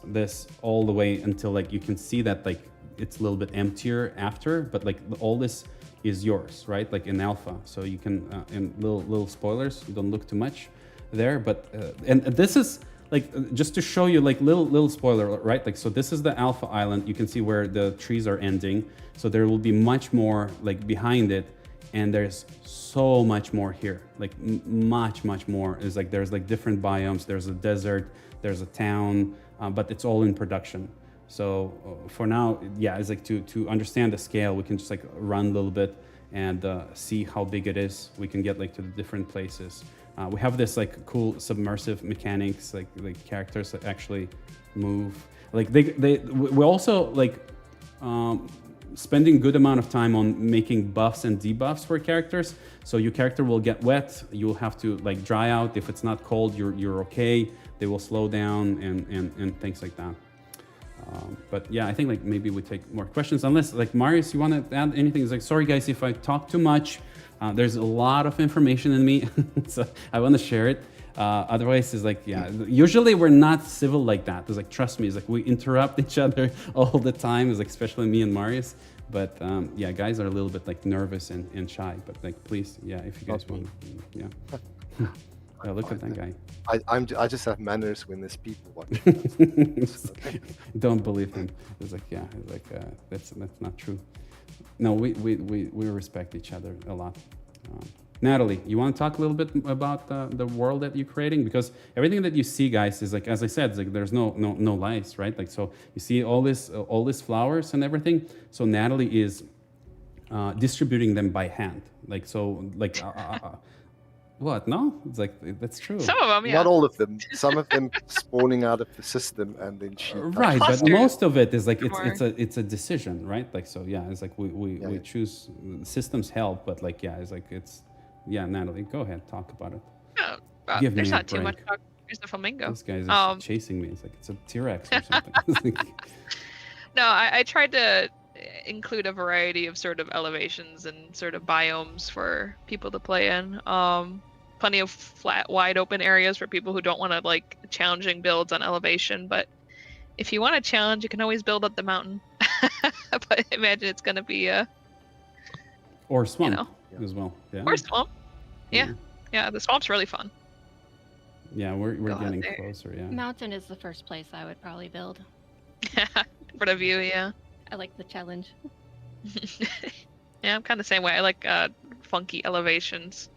A: all the way until like you can see that like it's a little bit emptier after, but like all this is yours, right? Like in alpha, so you can and little spoilers, don't look too much there, but and this is like just to show you like little spoiler, right? Like so this is the alpha island. You can see where the trees are ending, so there will be much more like behind it, and there's so much more here, like much more. Is like there's like different biomes. There's a desert, there's a town, but it's all in production. So for now, yeah, it's like to understand the scale, we can just like run a little bit and see how big it is. We can get like to the different places. We have this like cool submersive mechanics, like characters that actually move. Like we also like spending good amount of time on making buffs and debuffs for characters. So your character will get wet. You'll have to like dry out. If it's not cold, you're okay. They will slow down and things like that. But yeah, I think like maybe we take more questions. Unless like Marius, you want to add anything? It's like, sorry guys, if I talk too much. There's a lot of information in me, so I want to share it. Otherwise, it's like, yeah, usually we're not civil like that. It's like, trust me, it's like we interrupt each other all the time. It's like, especially me and Marius. But yeah, guys are a little bit like nervous and shy. But like, please, yeah, if you guys want, yeah. Yeah, look at that guy.
B: I just have manners when there's people watching.
A: Don't believe him. It's like, yeah, it's like that's not true. No, we respect each other a lot. Natalie, you want to talk a little bit about the world that you're creating? Because everything that you see, guys, is like, as I said, it's like there's no lights, right? Like, so you see all these flowers and everything. So Natalie is distributing them by hand. Like, so like what? No, it's like that's true.
E: Some of them, yeah.
B: Not all of them. Some of them spawning out of the system, and then she.
A: Right, but
E: Clusters.
A: most of it is like
E: More.
A: it's a decision, right? Like so, yeah. It's like we choose. Systems help, but like yeah, it's like it's yeah. Natalie, go ahead, talk about it.
E: Yeah,
A: Give
E: there's
A: me a
E: not too much.
A: break.
E: Talk. There's the flamingo.
A: This guy's chasing me. It's like it's a T-Rex or something. It's like,
E: No, I tried to include a variety of sort of elevations and sort of biomes for people to play in. Plenty of flat, wide open areas for people who don't want to like challenging builds on elevation. But if you want a challenge, you can always build up the mountain. But imagine it's going to be
A: or swamp
E: know.
A: as well. Yeah.
E: or swamp. Yeah, the swamp's really fun.
A: Yeah, we're
E: Go out
A: getting
E: there.
A: closer. Yeah.
C: Mountain is the first place I would probably build.
E: For the view, yeah.
C: I like the challenge.
E: Yeah, I'm kind of the same way. I like funky elevations.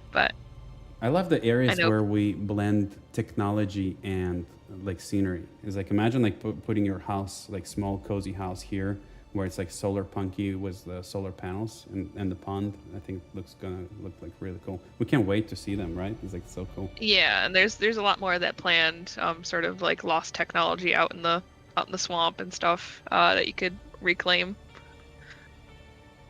E: But
A: I love the areas
E: I know.
A: where we blend technology and like scenery. It's like imagine like putting your house, like small cozy house here, where it's like solar punky with the solar panels and the pond. I think gonna look like really cool. We can't wait to see them, right? It's like so cool.
E: yeah, and there's a lot more of that planned sort of like lost technology out in the swamp and stuff that you could reclaim.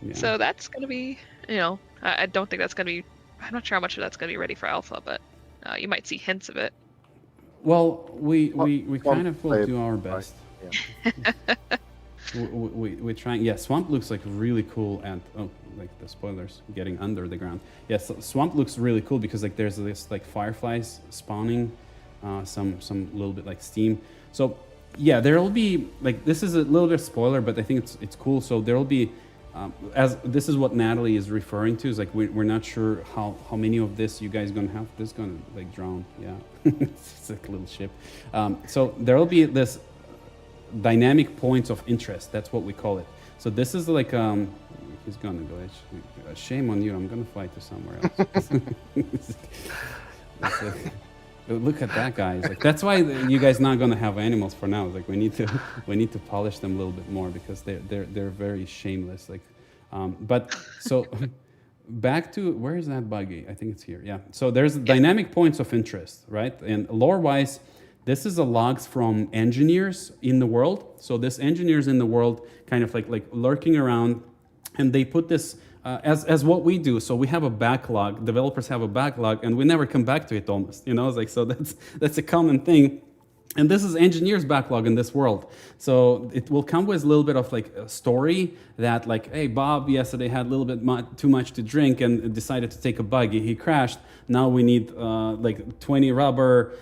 A: Yeah.
E: So that's gonna be, I don't think that's gonna be. I'm not sure how much of that's gonna be ready for alpha, but you might see hints of it.
A: Well, we kind of will
B: play
A: do our
B: right,
A: best.
B: yeah.
A: We're trying. Yeah, swamp looks like really cool, and like the spoilers, getting under the ground. Yes, swamp looks really cool because like there's this like fireflies spawning, some little bit like steam. So yeah, there will be like this is a little bit spoiler, but I think it's cool. So there will be. As this is what Natalie is referring to, is like we're not sure how many of this you guys gonna have. This gonna like drown, yeah. It's like a little ship. So there will be this dynamic points of interest. That's what we call it. So this is like he's gonna glitch. Shame on you. I'm gonna fly to somewhere else. Look at that, guys. Like that's why you guys not gonna have animals for now. Like we need to polish them a little bit more because they're very shameless. Like, but so back to where is that buggy? I think it's here. Yeah. So there's dynamic points of interest, right? And lore-wise, this is a logs from engineers in the world. So this engineers in the world kind of like lurking around, and they put this. As what we do, so we have a backlog. Developers have a backlog, and we never come back to it almost. It's like so that's a common thing, and this is engineers' backlog in this world. So it will come with a little bit of like a story that like, hey, Bob yesterday had a little bit too much to drink and decided to take a buggy. He crashed. Now we need like 20 rubber,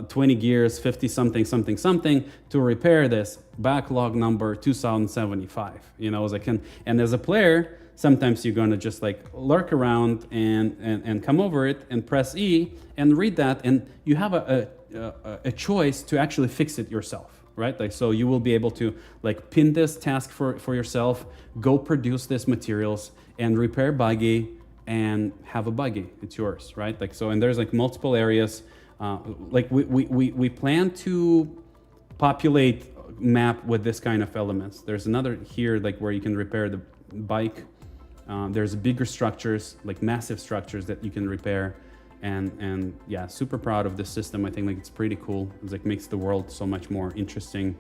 A: 20 gears, 50 something to repair this. Backlog number 2075. It's like and as a player. Sometimes you're going to just like lurk around and come over it and press E and read that, and you have a choice to actually fix it yourself, right? Like so you will be able to like pin this task for yourself, go produce this materials and repair buggy and have a buggy. It's yours, right? Like so, and there's like multiple areas. Like we plan to populate map with this kind of elements. There's another here like where you can repair the bike. There's bigger structures, like massive structures that you can repair, and yeah, super proud of this system. I think like it's pretty cool. It's like makes the world so much more interesting.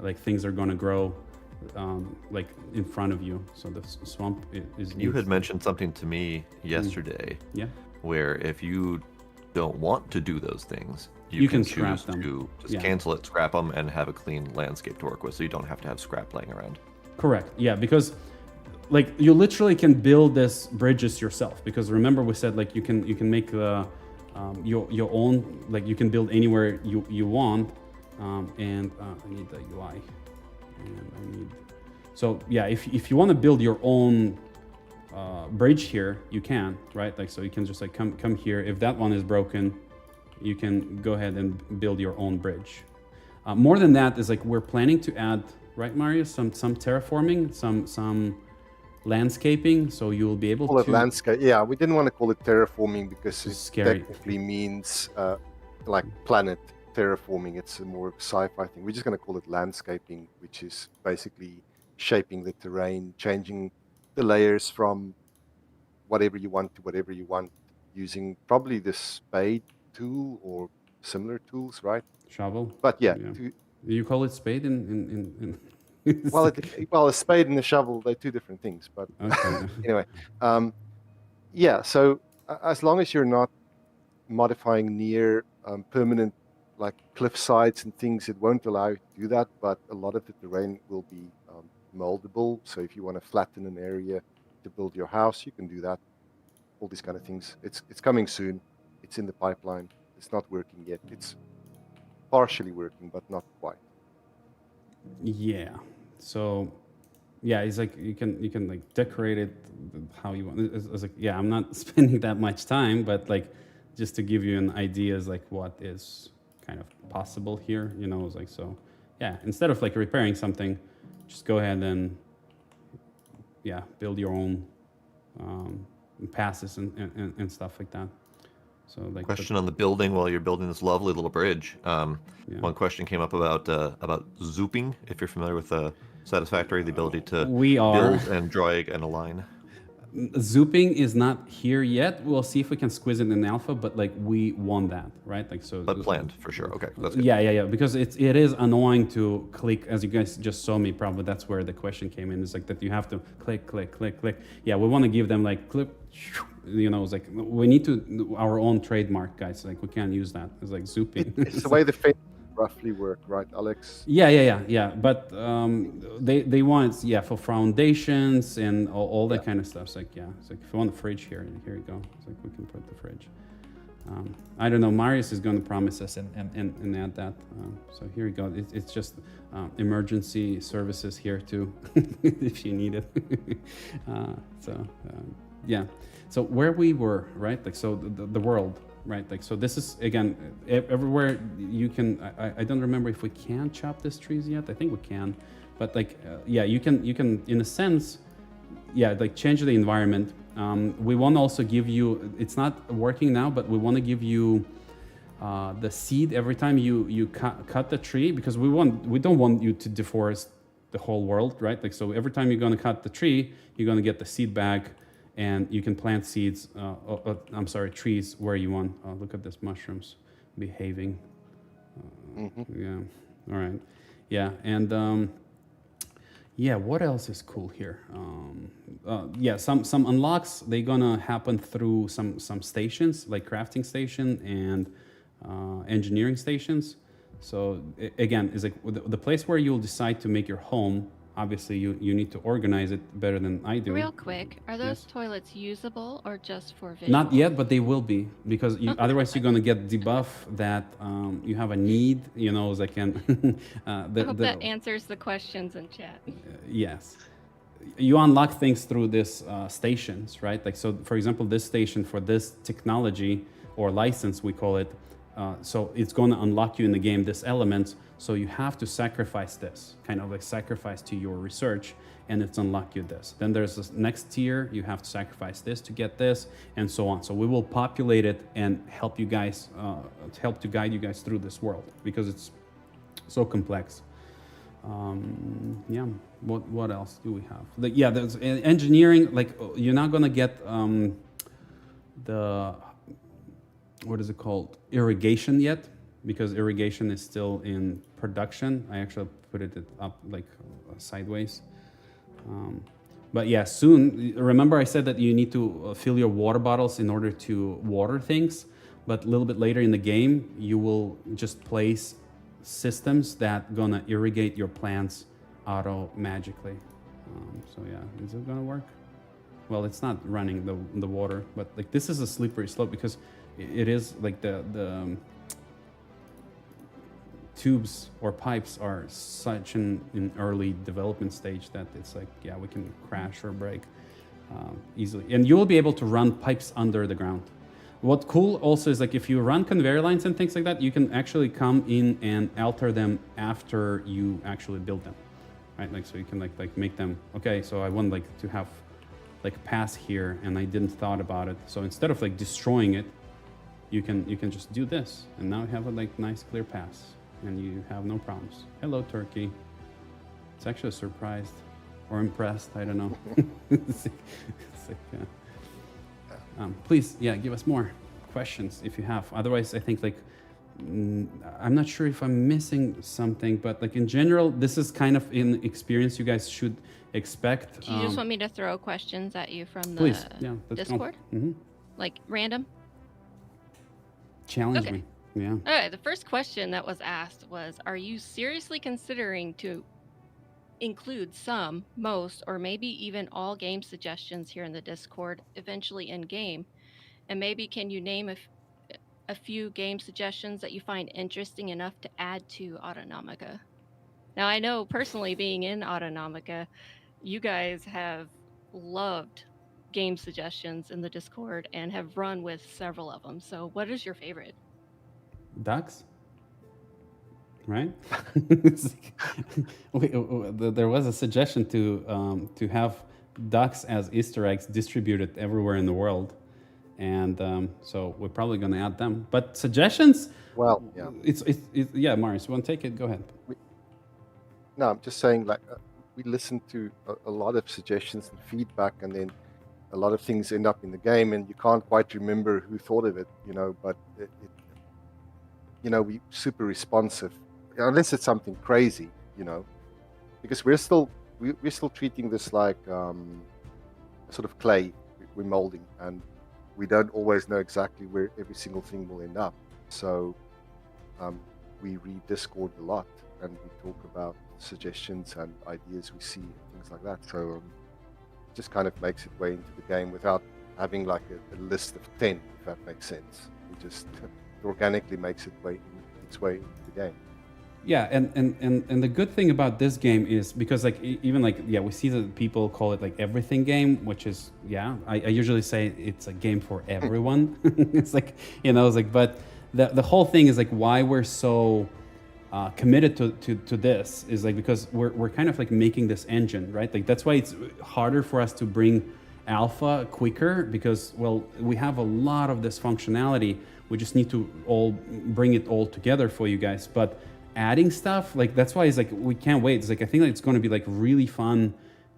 A: Like things are gonna grow, like in front of you. So the swamp is.
D: You had mentioned something to me yesterday.
A: Yeah.
D: Where if you don't want to do those things, you can
A: scrap
D: choose
A: them.
D: to just cancel it, scrap them, and have a clean landscape to work with, so you don't have to have scrap laying around.
A: Correct. Yeah, because. Like you literally can build this bridges yourself, because remember we said like you can make the your own, like you can build anywhere you want, and I need the UI, and I need so yeah, if you want to build your own bridge here, you can, right? Like so you can just like come here. If that one is broken, you can go ahead and build your own bridge. More than that is like we're planning to add, right, Marius, some terraforming, some landscaping, so you will be able
B: call
A: to
B: it landscape. Yeah, we didn't want to call it terraforming because it
A: scary.
B: technically means like planet terraforming. It's a more sci-fi thing. We're just going to call it landscaping, which is basically shaping the terrain, changing the layers from whatever you want to whatever you want, using probably the spade tool or similar tools, right?
A: Shovel.
B: But yeah.
A: You call it spade in
B: well, a spade and a shovel, they're two different things. But
A: okay.
B: anyway, yeah. So as long as you're not modifying near permanent like cliff sides and things, it won't allow you to do that. But a lot of the terrain will be moldable. So if you want to flatten an area to build your house, you can do that. All these kind of things. It's coming soon. It's in the pipeline. It's not working yet. It's partially working, but not quite.
A: Yeah. So, yeah, it's like you can like decorate it how you want. It's like, yeah, I'm not spending that much time, but like just to give you an idea is like what is kind of possible here, it's like, so yeah, instead of like repairing something, just go ahead and build your own passes and stuff like that. So like
D: question on the building while you're building this lovely little bridge. One question came up about zooping. If you're familiar with Satisfactory, the ability to build and drag and align.
A: Zooping is not here yet. We'll see if we can squeeze it in alpha, but like we want that, right? Like so.
D: But planned for sure. Okay, that's good.
A: Yeah. Because it is annoying to click, as you guys just saw me. Probably that's where the question came in. It's like that you have to click. Yeah, we want to give them like click. It's like we need to our own trademark, guys. Like we can't use that. It's like zooping.
B: It's the way the fence roughly work, right, Alex?
A: Yeah. But they want for foundations and all that kind of stuff. It's like it's like if you want the fridge here you go. It's like we can put the fridge. I don't know. Marius is going to promise us and add that. So here we go. It's just emergency services here too, if you need it. Yeah. So where we were, right? Like so the world. Right, like so. This is again everywhere you can. I don't remember if we can chop these trees yet. I think we can, but like you can in a sense, like change the environment. We want to also give you. It's not working now, but we want to give you the seed every time you cut the tree, because we don't want you to deforest the whole world, right? Like, so every time you're going to cut the tree, you're going to get the seed back, and you can plant seeds. Trees where you want. Look at this mushrooms behaving. Yeah. All right. Yeah. And yeah, what else is cool here? Yeah, some unlocks, they're gonna happen through some stations, like crafting station and engineering stations. So again, it's like the place where you'll decide to make your home. Obviously, you need to organize it better than I do.
C: Real quick, are those
A: Yes.
C: toilets usable or just for visual?
A: Not yet, but they will be, because
C: Okay.
A: otherwise you're gonna get debuff that you have a need. You know, as I can.
C: I hope that answers the questions in chat.
A: Yes. You unlock things through this stations, right? Like, so for example, this station for this technology or license, we call it, so it's going to unlock you in the game this element, so you have to sacrifice this, kind of like sacrifice to your research, and it's unlock you this. Then there's this next tier, you have to sacrifice this to get this, and so on. So we will populate it and help you guys, help to guide you guys through this world, because it's so complex. Yeah, what else do we have? Like, yeah, there's engineering. Like, you're not gonna get the, what is it called, irrigation yet, because irrigation is still in production. I actually put it up like sideways. But yeah, soon. Remember I said that you need to fill your water bottles in order to water things, but a little bit later in the game you will just place systems that gonna irrigate your plants auto magically. So yeah, is it gonna work? Well, it's not running the water, but like, this is a slippery slope, because it is like the tubes or pipes are such an early development stage that it's like, yeah, we can crash or break easily. And you will be able to run pipes under the ground. What cool also is, like, if you run conveyor lines and things like that, you can actually come in and alter them after you actually build them, right? Like, so you can like make them, okay, so I want like to have like pass here, and I didn't thought about it. So instead of like destroying it, you can just do this, and now you have a like nice clear pass, and you have no problems. Hello, turkey. It's actually surprised or impressed. I don't know. It's like, please, yeah, give us more questions if you have. Otherwise, I think like, I'm not sure if I'm missing something, but like in general, this is kind of an experience you guys should expect.
C: Do you just want me to throw questions at you from the
A: Please, yeah,
C: Discord? Like random?
A: Challenge
C: Okay.
A: me. Yeah.
C: All right, the first question that was asked was, are you seriously considering to include some, most, or maybe even all game suggestions here in the Discord eventually in game? And maybe can you name a few game suggestions that you find interesting enough to add to Autonomica? Now, I know personally, being in Autonomica, you guys have loved game suggestions in the Discord and have run with several of them. So what is your favorite?
A: Ducks, right? It's like, there was a suggestion to have ducks as Easter eggs distributed everywhere in the world, and so we're probably going to add them. But suggestions?
B: Well, yeah.
A: It's yeah, Marius, you want to take it? Go ahead.
B: No, I'm just saying, like, we listen to a lot of suggestions and feedback, and then a lot of things end up in the game, and you can't quite remember who thought of it, you know. But we're super responsive, unless it's something crazy, you know, because we're still treating this like sort of clay we're molding, and we don't always know exactly where every single thing will end up. So we read Discord a lot, and we talk about suggestions and ideas we see and things like that. So it just kind of makes its way into the game without having like a list of 10, if that makes sense. It just organically makes its way into the game.
A: Yeah, and the good thing about this game is, because like even like, yeah, we see that people call it like everything game, which is, yeah, I usually say it's a game for everyone. It's like, you know, it's like, but the whole thing is like why we're so committed to this is like because we're kind of like making this engine, right? Like that's why it's harder for us to bring alpha quicker because, well, we have a lot of this functionality. We just need to all bring it all together for you guys. But adding stuff, like that's why it's like we can't wait. It's like I think it's going to be like really fun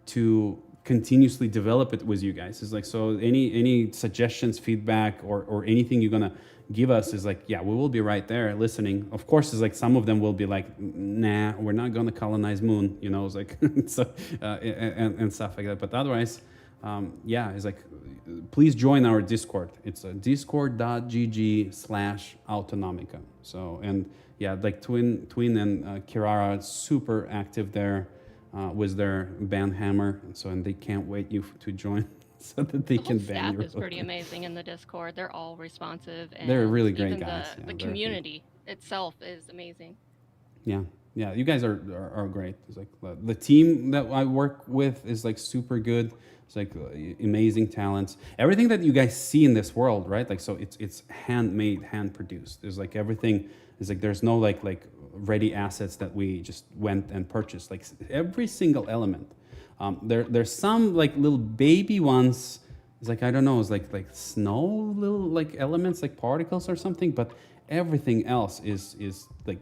A: to continuously develop it with you guys. It's like, so any suggestions, feedback, or anything you're gonna give us is like, yeah, we will be right there listening. Of course, it's like some of them will be like, nah, we're not gonna colonize moon, you know, it's like so and stuff like that. But otherwise, yeah, it's like, please join our Discord. It's discord.gg/Autonomica. So, and yeah, like Twin and Kirara super active there with their band hammer. So, and they can't wait you to join so that they
C: The
A: can
C: whole
A: ban
C: staff
A: you.
C: is pretty amazing in the Discord. They're all responsive, and
A: They're really great
C: even
A: guys.
C: the
A: Yeah, they're
C: community itself is amazing.
A: Yeah, yeah, you guys are great. It's like the team that I work with is like super good. It's like amazing talents. Everything that you guys see in this world, right? Like, so it's handmade, hand produced. There's like everything is like, there's no like ready assets that we just went and purchased. Like every single element. There's some like little baby ones. It's like, I don't know. It's like snow little like elements, like particles or something. But everything else is like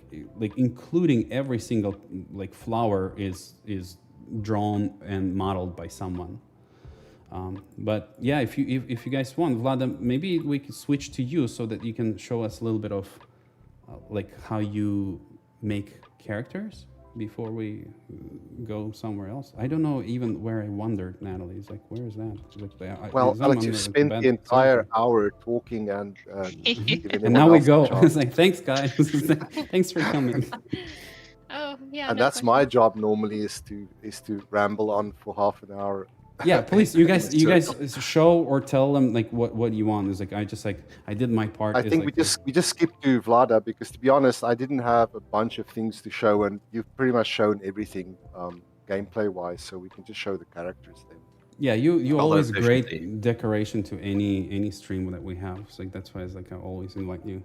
A: including every single like flower is drawn and modeled by someone. But yeah, if you guys want, Vlada, maybe we could switch to you so that you can show us a little bit of like how you make characters before we go somewhere else. I don't know even where I wandered, Natalie. It's like, where is that? It's like,
B: Well,
A: is that
B: Alex,
A: on
B: you
A: the
B: spent
A: bad
B: the entire
A: server?
B: hour talking and giving
A: And
B: everyone
A: now we
B: else a
A: go.
B: chance.
A: It's like, thanks, guys. Thanks for coming.
C: Oh yeah,
B: And
C: no
B: that's my
C: question.
B: job normally is to ramble on for half an hour.
A: Yeah, please, you
B: in a
A: guys
B: circle.
A: show or tell them like what you want. It's like, I did my part.
B: I
A: It's
B: think
A: like
B: we just skipped to Vlada because, to be honest, I didn't have a bunch of things to show, and you've pretty much shown everything gameplay wise. So we can just show the characters then.
A: yeah, you
D: All that
A: always
D: efficiency.
A: great decoration to any stream that we have. So like that's why it's like I always invite you.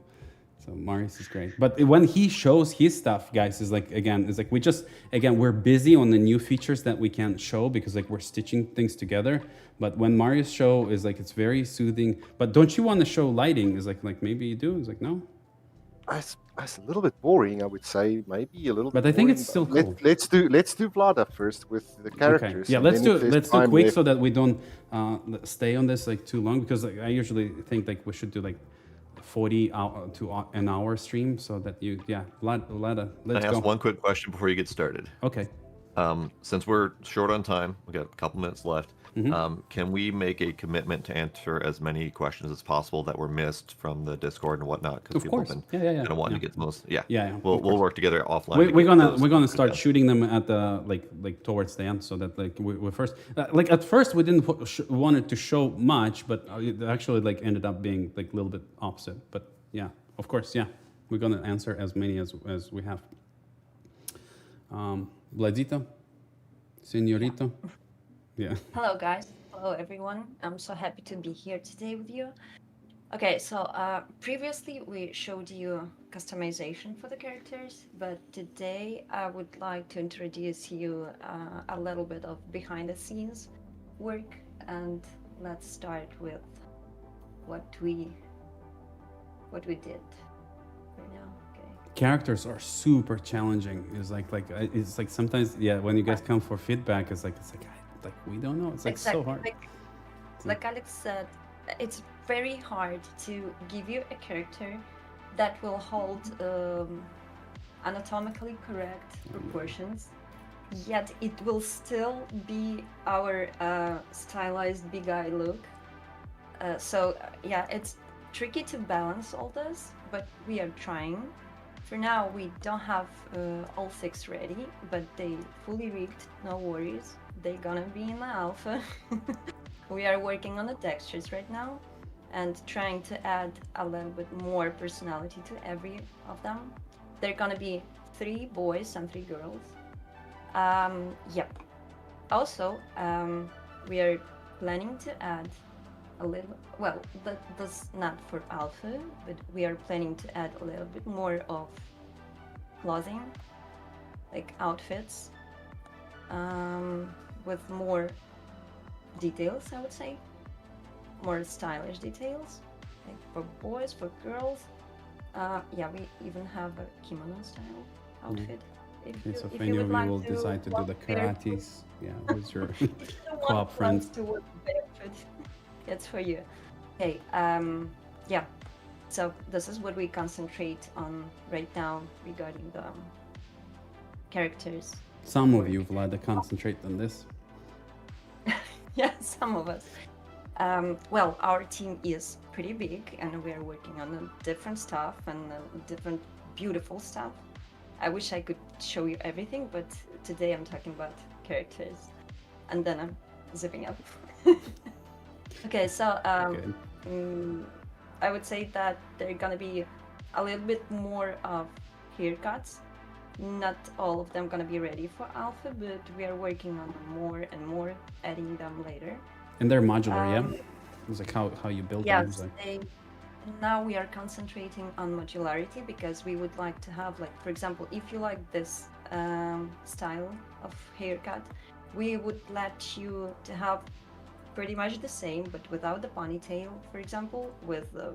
A: So Marius is great. But when he shows his stuff, guys, is like, again, it's like we're busy on the new features that we can't show because like we're stitching things together. But when Marius show is like, it's very soothing. But don't you want to show lighting? Is like maybe you do. It's like, no.
B: It's a little bit boring, I would say. Maybe a little
A: But
B: bit
A: I think
B: boring,
A: it's still
B: but
A: cool.
B: let's do Vlada first with the characters.
A: Okay. Yeah,
B: and
A: let's
B: then
A: do
B: if there's
A: let's do
B: time
A: quick
B: left-
A: so that we don't stay on this like too long because like, I usually think like we should do like 40 to an hour stream so that Vlada, let's
D: I
A: go.
D: ask one quick question before you get started.
A: Okay.
D: Since we're short on time, we got a couple minutes left.
A: Mm-hmm.
D: Can we make a commitment to answer as many questions as possible that were missed from the Discord and whatnot? Because
A: Of
D: people
A: course.
D: have
A: Yeah.
D: been kind of wanting to get the most. Yeah. We'll work together offline.
A: We're
D: to get
A: gonna
D: those
A: start
D: done.
A: shooting them at the like towards the end so that like we first like at first we didn't wanted to show much, but it actually like ended up being like a little bit opposite. But yeah, of course, yeah, we're gonna answer as many as we have. Vladito, Senorito, yeah.
F: Hello, guys. Hello, everyone. I'm so happy to be here today with you. Okay, so previously we showed you customization for the characters, but today I would like to introduce you a little bit of behind the scenes work, and let's start with what we did right now. Okay.
A: Characters are super challenging. It's like sometimes when you guys come for feedback, it's like we don't know. It's like so hard.
F: Like Alex said, it's very hard to give you a character that will hold anatomically correct proportions, yet it will still be our stylized big eye look. It's tricky to balance all this, but we are trying. For now, we don't have all 6 ready, but they fully rigged, no worries. They're gonna be in the alpha. We are working on the textures right now and trying to add a little bit more personality to every of them. They're gonna be 3 boys and 3 girls. Yep. Also, we are planning to add a little, well, that's not for alpha, but we are planning to add a little bit more of clothing, like outfits, with more details, I would say. More stylish details, like for boys, for girls. Yeah, we even have a kimono style outfit. If
A: Okay, so if
F: if
A: any
F: you
A: of
F: would
A: you
F: like
A: will
F: to
A: decide to do the
F: walk barefoot,
A: karates, yeah, with your
F: if you
A: co-op
F: want
A: friends.
F: to work barefoot, it's for you. Okay, yeah. So this is what we concentrate on right now regarding the characters.
A: Some of
F: work.
A: you, Vlada, concentrate on this.
F: Yeah, some of us. Well, our team is pretty big, and we are working on different stuff and different beautiful stuff. I wish I could show you everything, but today I'm talking about characters, and then I'm zipping up. Okay, so
A: Okay.
F: I would say that there are gonna be a little bit more of haircuts. Not all of them gonna be ready for alpha, but we are working on more and more, adding them later.
A: And they're modular,
F: Um,
A: yeah? It's like how you build them.
F: Yes,
A: It's like,
F: now we are concentrating on modularity because we would like to have, like, for example, if you like this style of haircut, we would let you to have pretty much the same, but without the ponytail, for example, with the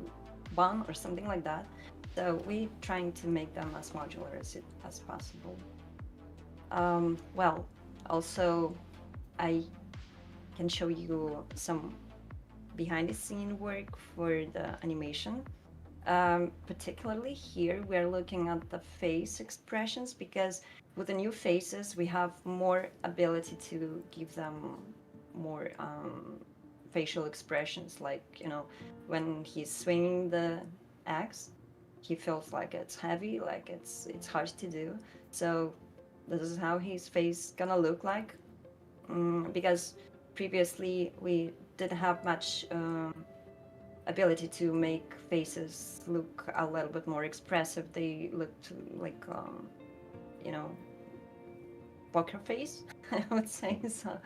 F: bun or something like that. So we're trying to make them as modular as possible. Well, also, I can show you some behind the scene work for the animation. Particularly here, we're looking at the face expressions because with the new faces, we have more ability to give them more facial expressions. Like, you know, when he's swinging the axe, he feels like it's heavy, like it's hard to do. So this is how his face gonna look like. Because previously we didn't have much ability to make faces look a little bit more expressive. They looked like, you know, poker face, I would say. So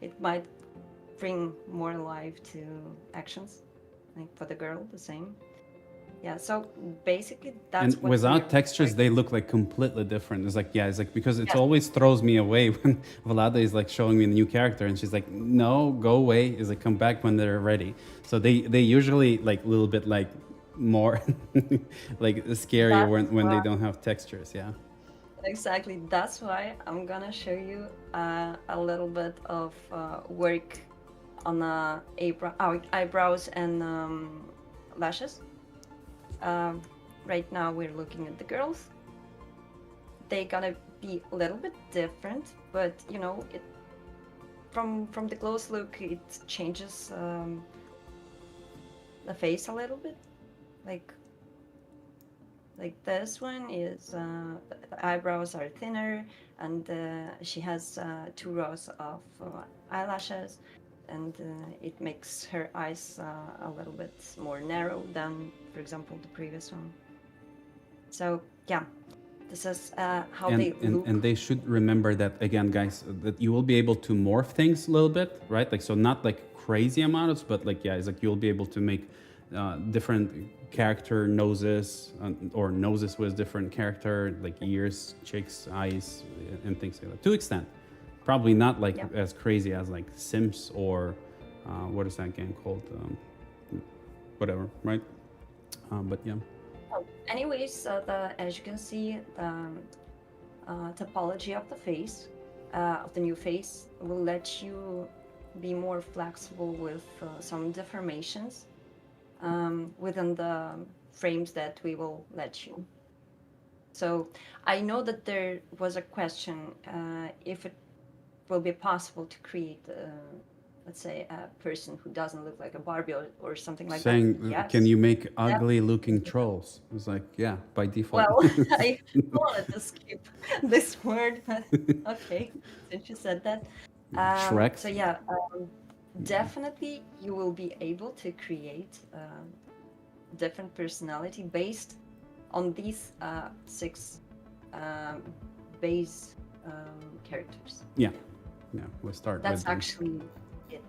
F: it might bring more life to actions. Like for the girl, the same. Yeah, so basically that's
A: and
F: what
A: without
F: we're
A: textures,
F: like.
A: they look like completely different. It's like, yeah, it's like, because it
F: Yes.
A: always throws me away when Vlada is like showing me the new character and she's like, no, go away. Is like, come back when they're ready. So they usually like a little bit like more like scarier when they don't have textures. Yeah.
F: Exactly. That's why I'm gonna show you a little bit of work on eyebrows and lashes. Right now we're looking at the girls. They're gonna be a little bit different, but you know, it from the close look it changes the face a little bit. Like this one is the eyebrows are thinner, and she has 2 rows of eyelashes, and it makes her eyes a little bit more narrow than, for example, the previous one. So yeah, this is how they look.
A: And they should remember that again, guys, that you will be able to morph things a little bit, right? Like, so not like crazy amounts, but like, yeah, it's like you'll be able to make different character noses, or noses with different character, like ears, cheeks, eyes, and things like that. To extent, probably not like as crazy as like Sims or what is that game called? Whatever, right? But yeah.
F: Anyways, as you can see, the topology of the face, of the new face, will let you be more flexible with some deformations within the frames that we will let you. So I know that there was a question if it will be possible to create, let's say, a person who doesn't look like a Barbie or something like
A: Saying,
F: that. Yes.
A: can you make ugly-looking trolls? It's like, yeah, by default.
F: Well, I wanted to skip this word, but okay, since you said that.
A: Shrek.
F: So yeah, definitely you will be able to create different personality based on these 6 base characters.
A: Yeah, we'll start
F: That's
A: with them.
F: actually it.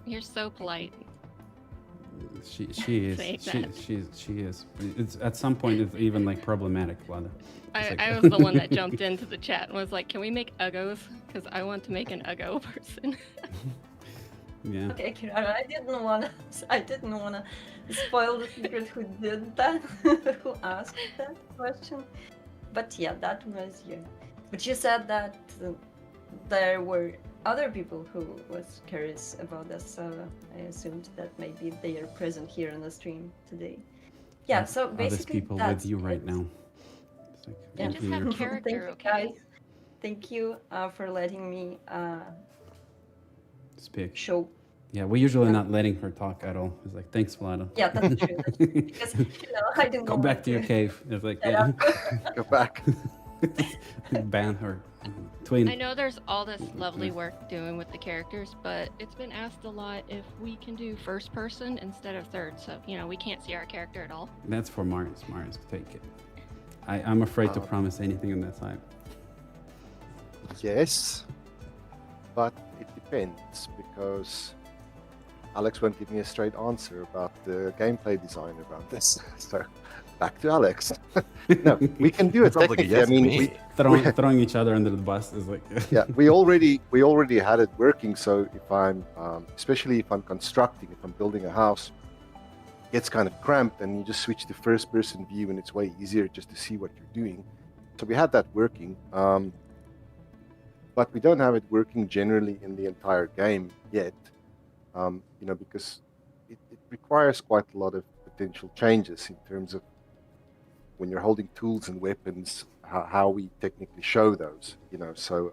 C: You're so polite.
A: She is.
C: Saying
A: She is. It's at some point it's even like problematic, Vlada.
C: I was the one that jumped into the chat and was like, can we make uggos? Because I want to make an uggo person.
A: Yeah.
F: Okay, Kirara, I didn't wanna spoil the secret who did that, who asked that question. But yeah, that was you. But you said that there were other people who was curious about this, so I assumed that maybe they are present here on the stream today. Yeah, so
A: Are these
F: basically
A: people
F: that's
A: with you right
F: it.
A: now? It's like,
F: Yeah.
C: They just have
A: here.
C: character,
F: Thank you,
C: okay?
F: guys. Thank you for letting me
A: Speak.
F: show.
A: Yeah, we're usually
F: Yeah.
A: not letting her talk at all. It's like, thanks, Vlada.
F: Yeah, that's true. That's true. Because I didn't
A: Go
F: know
A: back
F: what
A: to your cave. It's like, yeah.
B: Go back.
A: Ban her. Twin.
C: I know there's all this lovely work doing with the characters, but it's been asked a lot if we can do first person instead of third. So, we can't see our character at all.
A: That's for Marius. Marius, take it. I'm afraid to promise anything on that side.
B: Yes, but it depends because Alex won't give me a straight answer about the gameplay design around this. So back to Alex. No, we can do it
D: Sounds like a
B: technically.
D: yes
B: I mean,
D: to me.
A: Throwing each other under the bus is like.
B: yeah, we already had it working. So if I'm, especially if I'm constructing, if I'm building a house, it gets kind of cramped, and you just switch to first-person view, and it's way easier just to see what you're doing. So we had that working, but we don't have it working generally in the entire game yet. Because it requires quite a lot of potential changes in terms of when you're holding tools and weapons, how we technically show those. So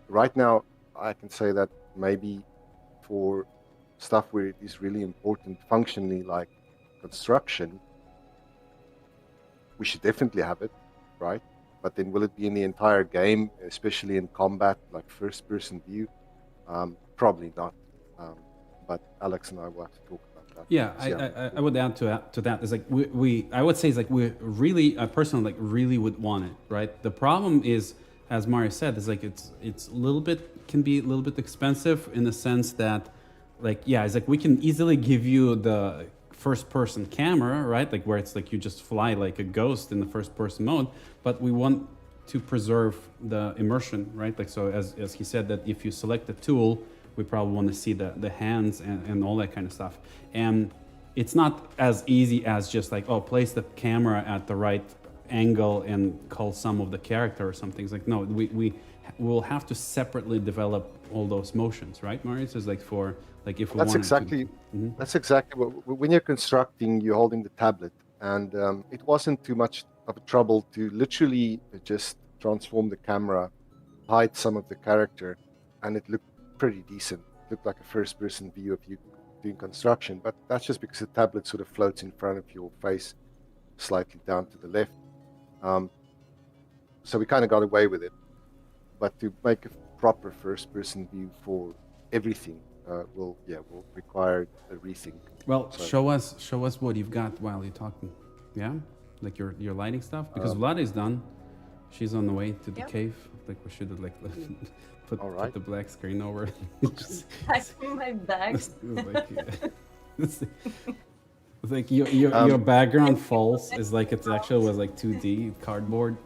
B: right now I can say that maybe for stuff where it is really important functionally, like construction, we should definitely have it, right? But then will it be in the entire game, especially in combat, like first-person view? Probably not. But Alex and I will have to talk about that.
A: Yeah, I would add to that. It's like I would say it's like we really, I personally like really would want it, right? The problem is, as Mario said, is like it's can be a little bit expensive in the sense that, like, yeah, it's like we can easily give you the first person camera, right? Like where it's like you just fly like a ghost in the first person mode, but we want to preserve the immersion, right? Like, so as he said, that if you select a tool, we probably want to see the hands and all that kind of stuff. And it's not as easy as just like, place the camera at the right angle and call some of the character or something. It's like, no, we will have to separately develop all those motions, right, Marius? It's like for, like if we
B: That's
A: wanted
B: exactly,
A: to...
B: that's exactly what, when you're constructing, you're holding the tablet, and it wasn't too much of a trouble to literally just transform the camera, hide some of the character, and it looked pretty decent. It looked like a first-person view of you doing construction, but that's just because the tablet sort of floats in front of your face, slightly down to the left. So we kind of got away with it. But to make a proper first-person view for everything will require a rethink.
A: Well,
B: So-
A: show us what you've got while you're talking. Yeah, like your lighting stuff, because Vlad is done. She's on the way to the
F: Yep.
A: cave. Like we should have like put the black screen over. Just,
F: Back in my bag.
A: it's like, it's like your background false is like it actually was like 2D cardboard.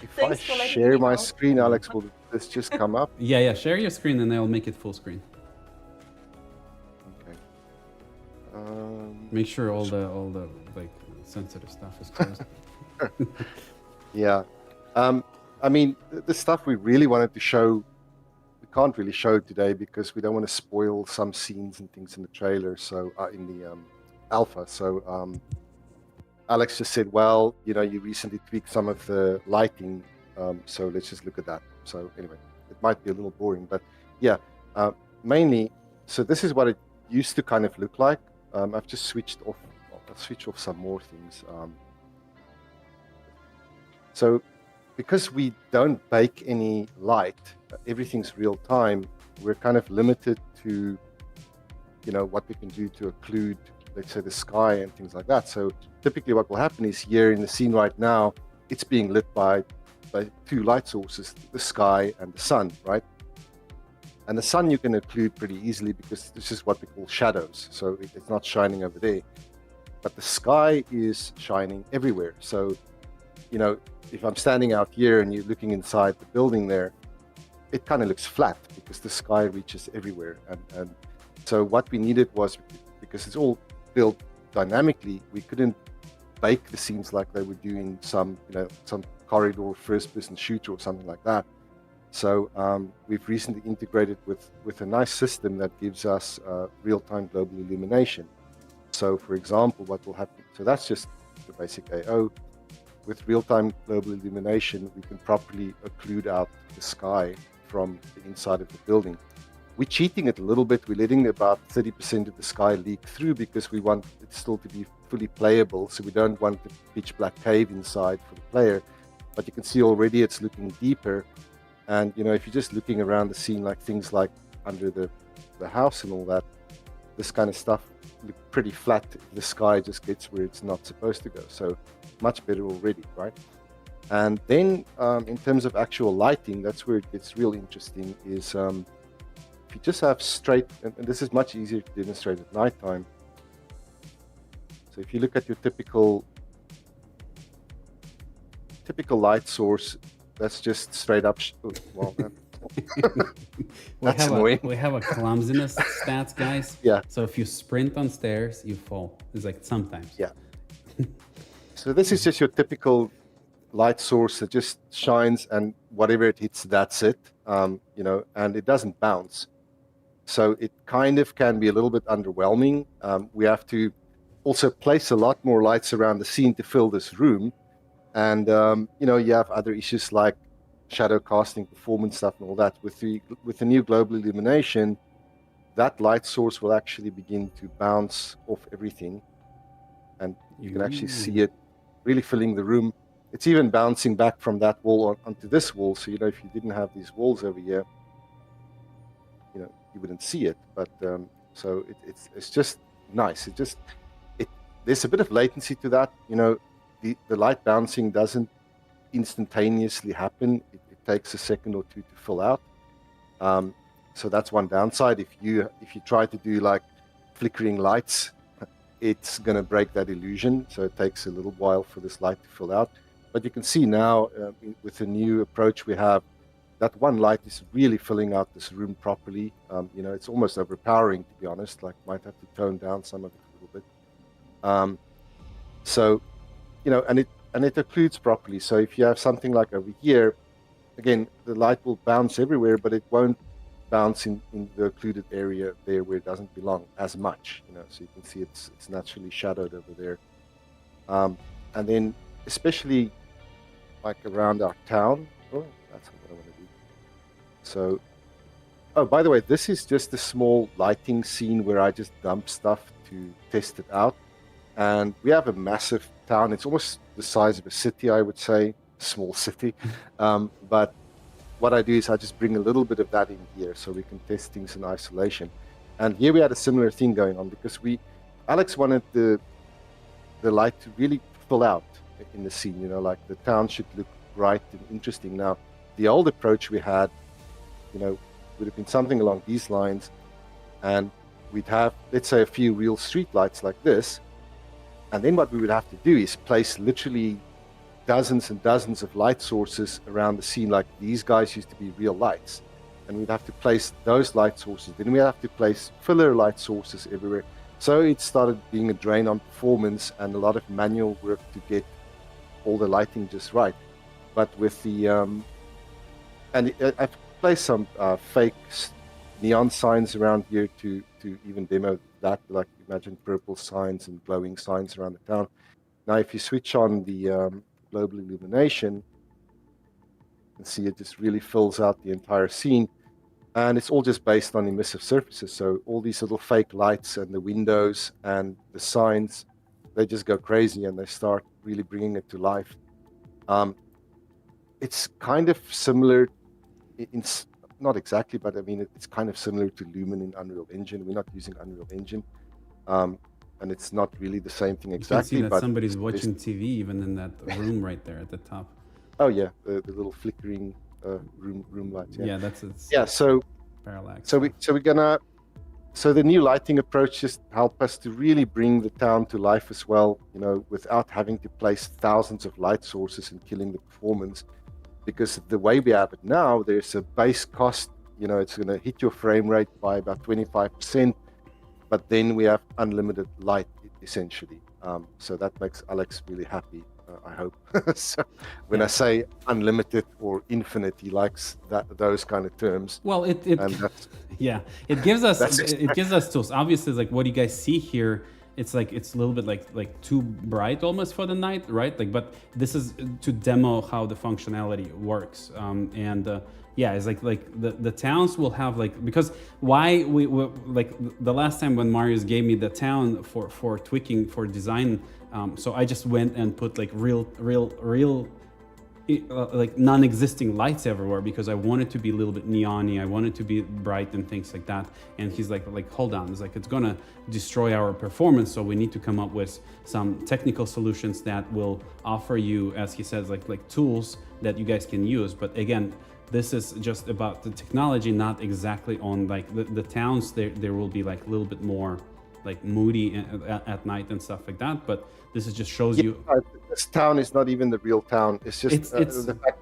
B: If
F: Thanks
B: I
F: for letting
B: share
F: me
B: my
F: know.
B: screen, Alex, will this just come up?
A: Yeah, share your screen and I'll make it full screen.
B: Okay.
A: Make sure all the like sensitive stuff is closed.
B: Yeah. I mean, the stuff we really wanted to show, we can't really show today because we don't want to spoil some scenes and things in the trailer. So in the alpha. So Alex just said, well, you recently tweaked some of the lighting, so let's just look at that. So anyway, it might be a little boring, but yeah, mainly. So this is what it used to kind of look like. I've just switched off. I'll switch off some more things. So because we don't bake any light, everything's real time, we're kind of limited to, what we can do to occlude, let's say, the sky and things like that. So typically what will happen is here in the scene right now, it's being lit by two light sources, the sky and the sun, right? And the sun you can occlude pretty easily because this is what we call shadows. So it's not shining over there. But the sky is shining everywhere. So, if I'm standing out here and you're looking inside the building there, it kind of looks flat because the sky reaches everywhere. And so what we needed was, because it's all built dynamically, we couldn't bake the scenes like they would do in some corridor first-person shooter or something like that. So we've recently integrated with a nice system that gives us real-time global illumination. So for example, what will happen, so that's just the basic AO. With real-time global illumination, we can properly occlude out the sky from the inside of the building. We're cheating it a little bit. We're letting about 30% of the sky leak through because we want it still to be fully playable. So we don't want the pitch black cave inside for the player. But you can see already it's looking deeper. And if you're just looking around the scene, like things like under the house and all that, this kind of stuff look pretty flat if the sky just gets where it's not supposed to go. So much better already, right? And then in terms of actual lighting, that's where it gets real interesting, is if you just have straight, and this is much easier to demonstrate at nighttime. So if you look at your typical light source, that's just straight up. Well, that's annoying.
A: We have a clumsiness stats, guys.
B: Yeah.
A: So if you sprint on stairs, you fall. It's like sometimes.
B: Yeah. So this is just your typical light source that just shines, and whatever it hits, that's it. And it doesn't bounce. So it kind of can be a little bit underwhelming. We have to also place a lot more lights around the scene to fill this room. And, you have other issues like shadow casting, performance stuff and all that. With the new global illumination, that light source will actually begin to bounce off everything. And you can actually see it really filling the room. It's even bouncing back from that wall onto this wall. So, if you didn't have these walls over here, you wouldn't see it. But so it's just nice. There's a bit of latency to that. The light bouncing doesn't instantaneously happen. It takes a second or two to fill out. So that's one downside. If you try to do like flickering lights, it's going to break that illusion. So it takes a little while for this light to fill out. But you can see now with the new approach we have, that one light is really filling out this room properly. It's almost overpowering, to be honest. Like, might have to tone down some of it a little bit. So, and it occludes properly. So if you have something like over here, again, the light will bounce everywhere, but it won't bounce in the occluded area there where it doesn't belong as much. So you can see it's naturally shadowed over there. And then especially like around our town. Oh, that's what I want to do. So, oh, by the way, this is just a small lighting scene where I just dump stuff to test it out. And we have a massive town. It's almost the size of a city, I would say, small city. But what I do is I just bring a little bit of that in here so we can test things in isolation. And here we had a similar thing going on because Alex wanted the light to really fill out in the scene, like the town should look bright and interesting. Now, the old approach we had, would have been something along these lines, and we'd have, let's say, a few real street lights like this. And then what we would have to do is place literally dozens and dozens of light sources around the scene, like these guys used to be real lights. And we'd have to place those light sources. Then we have to place filler light sources everywhere. So it started being a drain on performance and a lot of manual work to get all the lighting just right. But with the, and I've placed some fake neon signs around here to even demo that, like imagine purple signs and glowing signs around the town. Now, if you switch on the global illumination, you can see it just really fills out the entire scene. And it's all just based on emissive surfaces. So all these little fake lights and the windows and the signs, they just go crazy and they start really bringing it to life. It's kind of similar, not exactly, but I mean, it's kind of similar to Lumen in Unreal Engine. We're not using Unreal Engine. And it's not really the same thing exactly.
A: You can see that
B: but
A: somebody's watching TV even in that room right there at the top.
B: Oh yeah, the little flickering room lights.
A: Yeah, it's
B: so
A: parallax.
B: So the new lighting approach just help us to really bring the town to life as well, without having to place thousands of light sources and killing the performance. because the way we have it now, there's a base cost. It's going to hit your frame rate by about 25%, but then we have unlimited light essentially. So that makes Alex really happy. I hope. So when I say unlimited or infinite, he likes those kind of terms.
A: Well, it
B: yeah,
A: it gives us tools. Obviously, like what you guys see here, it's a little bit like too bright almost for the night, right? Like, but this is to demo how the functionality works. It's like the towns will have because why we like the last time when Marius gave me the town for tweaking for design. So I just went and put like real like non-existing lights everywhere because I wanted to be a little bit neon-y, I wanted to be bright and things like that. And he's like hold on, it's gonna destroy our performance, so we need to come up with some technical solutions that will offer you, as he says, like tools that you guys can use. But again, this is just about the technology, not exactly on like the towns. There will be like a little bit more like moody at night and stuff like that, but this is just shows you
B: this town is not even the real town. It's just the fact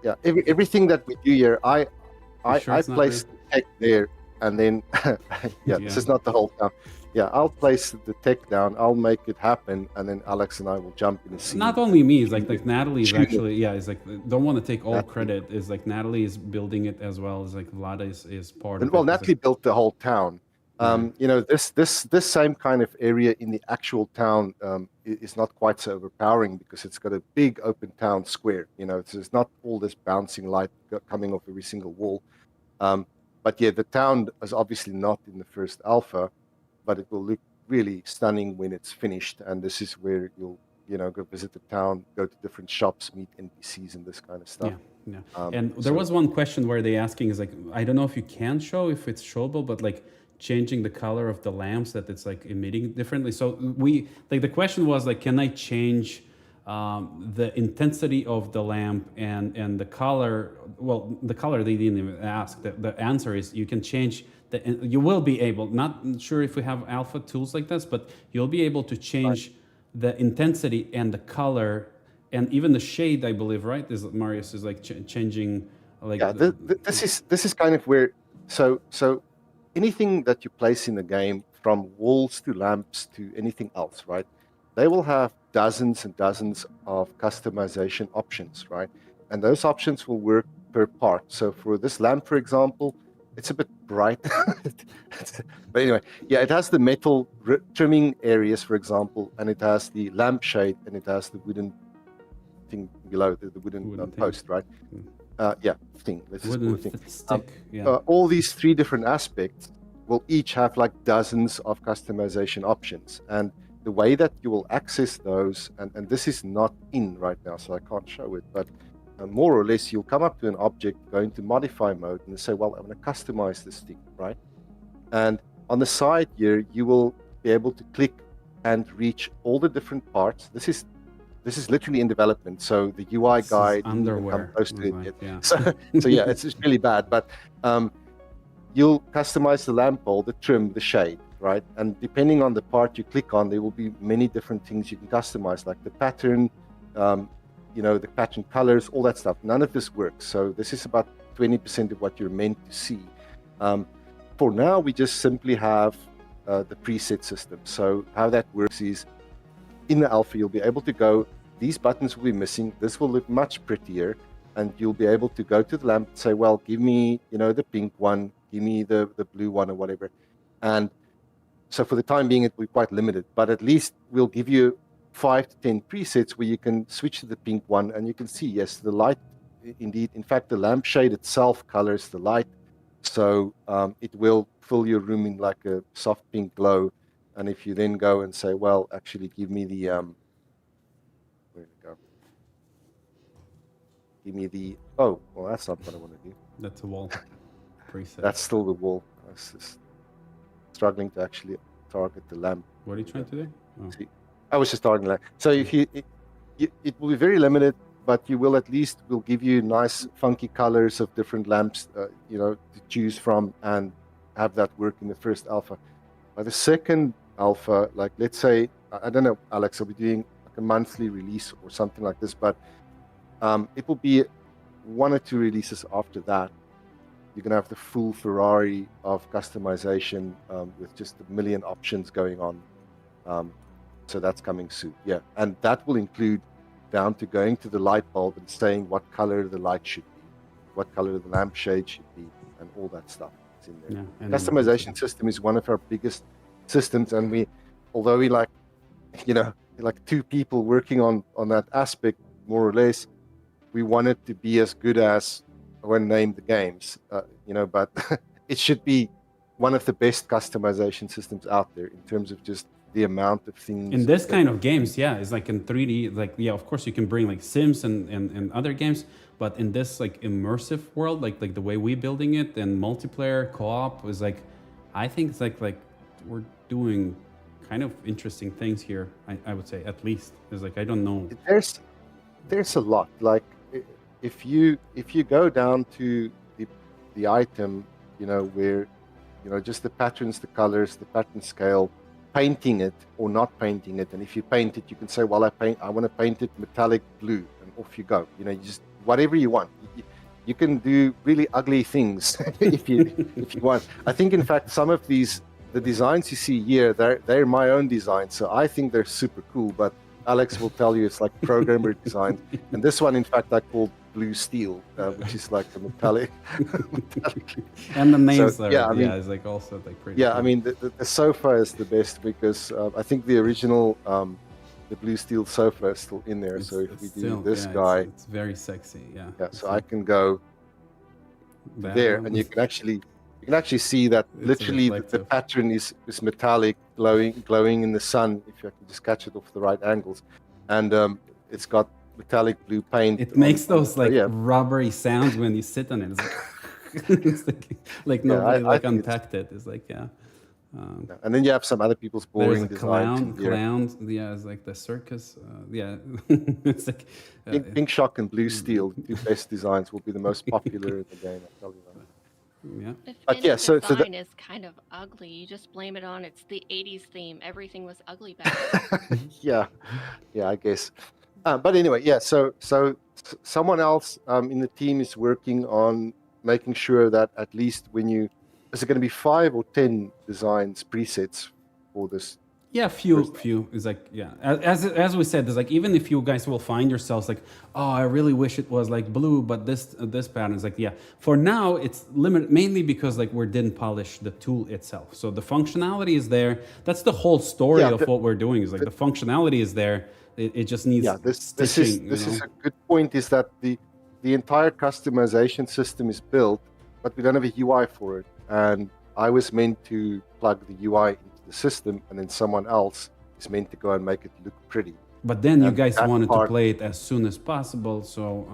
B: that everything that we do here, I place the tech there, and then this is not the whole town. I'll place the tech down, I'll make it happen, and then Alex and I will jump in the scene.
A: Not only me, it's like Natalie is actually it's like don't want to take all credit. It's like Natalie is building it as well as like Vlada is part of it.
B: Well, Natalie built the whole town. This same kind of area in the actual town is not quite so overpowering because it's got a big open town square. So there's not all this bouncing light coming off every single wall. But the town is obviously not in the first alpha, but it will look really stunning when it's finished. And this is where you'll go visit the town, go to different shops, meet NPCs and this kind of stuff.
A: And there was one question where they asking is like, I don't know if you can show if it's showable, but like changing the color of the lamps that it's like emitting differently. So the question was like, can I change the intensity of the lamp and the color? Well, the color they didn't even ask. The answer is you can change you will be able, not sure if we have alpha tools like this, but you'll be able to change the intensity and the color and even the shade, I believe, right? Marius is like changing like
B: this is kind of where so anything that you place in the game, from walls to lamps to anything else, right? They will have dozens and dozens of customization options, right? And those options will work per part. So for this lamp, for example, it's a bit bright. But anyway, it has the metal trimming areas, for example, and it has the lamp shade, and it has the wooden thing below, the wooden post, right? Thing. Let's just call it thing.
A: Stick,
B: all these three different aspects will each have like dozens of customization options, and the way that you will access those, and this is not in right now, so I can't show it, but more or less you'll come up to an object, go into modify mode, and say, well, I'm going to customize this thing, right? And on the side here, you will be able to click and reach all the different parts. This is literally in development, so the UI guide
A: underwear.
B: Close to it yet. So it's really bad, but you'll customize the lamp bowl, the trim, the shade, right? And depending on the part you click on, there will be many different things you can customize, like the pattern, the pattern colors, all that stuff. None of this works. So this is about 20% of what you're meant to see. For now, we just simply have the preset system. So how that works is, in the alpha, you'll be able to go, these buttons will be missing, this will look much prettier, and you'll be able to go to the lamp and say, well, give me, the pink one, give me the blue one or whatever. And so for the time being, it will be quite limited, but at least we'll give you 5 to 10 presets where you can switch to the pink one, and you can see, yes, the light, indeed, in fact, the lampshade itself colors the light, so it will fill your room in like a soft pink glow. And if you then go and say, well, actually give me the where'd it go? Give me the that's not what I want to do.
A: That's a wall preset.
B: That's still the wall. I was just struggling to actually target the lamp.
A: What are you trying to do?
B: See, I was just targeting that. So if it will be very limited, but you will at least will give you nice funky colors of different lamps, to choose from and have that work in the first alpha. By the second alpha, like let's say, I don't know, Alex, I'll be doing like a monthly release or something like this, but it will be 1 or 2 releases after that, you're going to have the full Ferrari of customization with just a million options going on. So that's coming soon. Yeah, and that will include down to going to the light bulb and saying what color the light should be, what color the lampshade should be, and all that stuff is in there.
A: Yeah, and
B: Customization system is one of our biggest systems, and although we like 2 people working on that aspect, more or less, we want it to be as good as, I won't name the games, but it should be one of the best customization systems out there in terms of just the amount of things.
A: In this kind of games, yeah, it's like in 3D, like, yeah, of course you can bring like Sims and other games, but in this like immersive world, like the way we're building it and multiplayer co-op is like, I think it's like we're doing kind of interesting things here. I would say, at least. It's like, I don't know.
B: There's a lot. Like if you go down to the item, where just the patterns, the colors, the pattern scale, painting it or not painting it, and if you paint it, you can say, well, I want to paint it metallic blue, and off you go. You just whatever you want. You can do really ugly things if you want. I think, in fact, some of the designs you see here, they're my own designs, so I think they're super cool. But Alex will tell you it's like programmer design. And this one, in fact, I called Blue Steel, which is like a metallic.
A: And the names
B: So,
A: are,
B: yeah, I mean-
A: it's like also like pretty.
B: Yeah,
A: cool.
B: I mean, the sofa is the best because I think the original, the Blue Steel sofa is still in there.
A: It's-
B: So if
A: it's
B: we do
A: still-
B: this
A: yeah,
B: guy,
A: it's very sexy. Yeah.
B: yeah, so I can go
A: That
B: there,
A: one
B: and you
A: is-
B: can actually see that
A: It's
B: literally the
A: reflective.
B: pattern is metallic, glowing in the sun. If I can just catch it off the right angles, and it's got metallic blue paint.
A: It makes those like
B: yeah.
A: rubbery sounds when you sit on it. It's like, it's like
B: Yeah,
A: nobody
B: I
A: like
B: think it's-
A: unpacked it. It's like, yeah.
B: Yeah, and then you have some other people's
A: There's
B: boring
A: a
B: designs. here.
A: clown. Yeah, it's like the circus. Yeah, it's like
B: Pink Shock and Blue Steel, the 2 best designs, will be the most popular in the game. I tell you that.
A: yeah.
C: If
B: But
C: any
B: yeah, so
C: design is kind of ugly, you just blame it on it's the 80s theme. Everything was ugly back then.
B: yeah, I guess. But anyway, yeah. So someone else in the team is working on making sure that at least is it going to be 5 or 10 designs presets for this?
A: Yeah, few. It's like, yeah. As we said, it's like, even if you guys will find yourselves like, oh, I really wish it was like blue, but this pattern is like, yeah. For now, it's limited mainly because like we didn't polish the tool itself. So the functionality is there. That's the whole story
B: Yeah,
A: of what we're doing. Is like the functionality is there. It just needs
B: This
A: stitching.
B: is a good point. Is that the entire customization system is built, but we don't have a UI for it. And I was meant to plug the UI into the system, and then someone else is meant to go and make it look pretty.
A: But then you
B: And
A: guys
B: that
A: wanted to
B: part-
A: play it as soon as possible, so,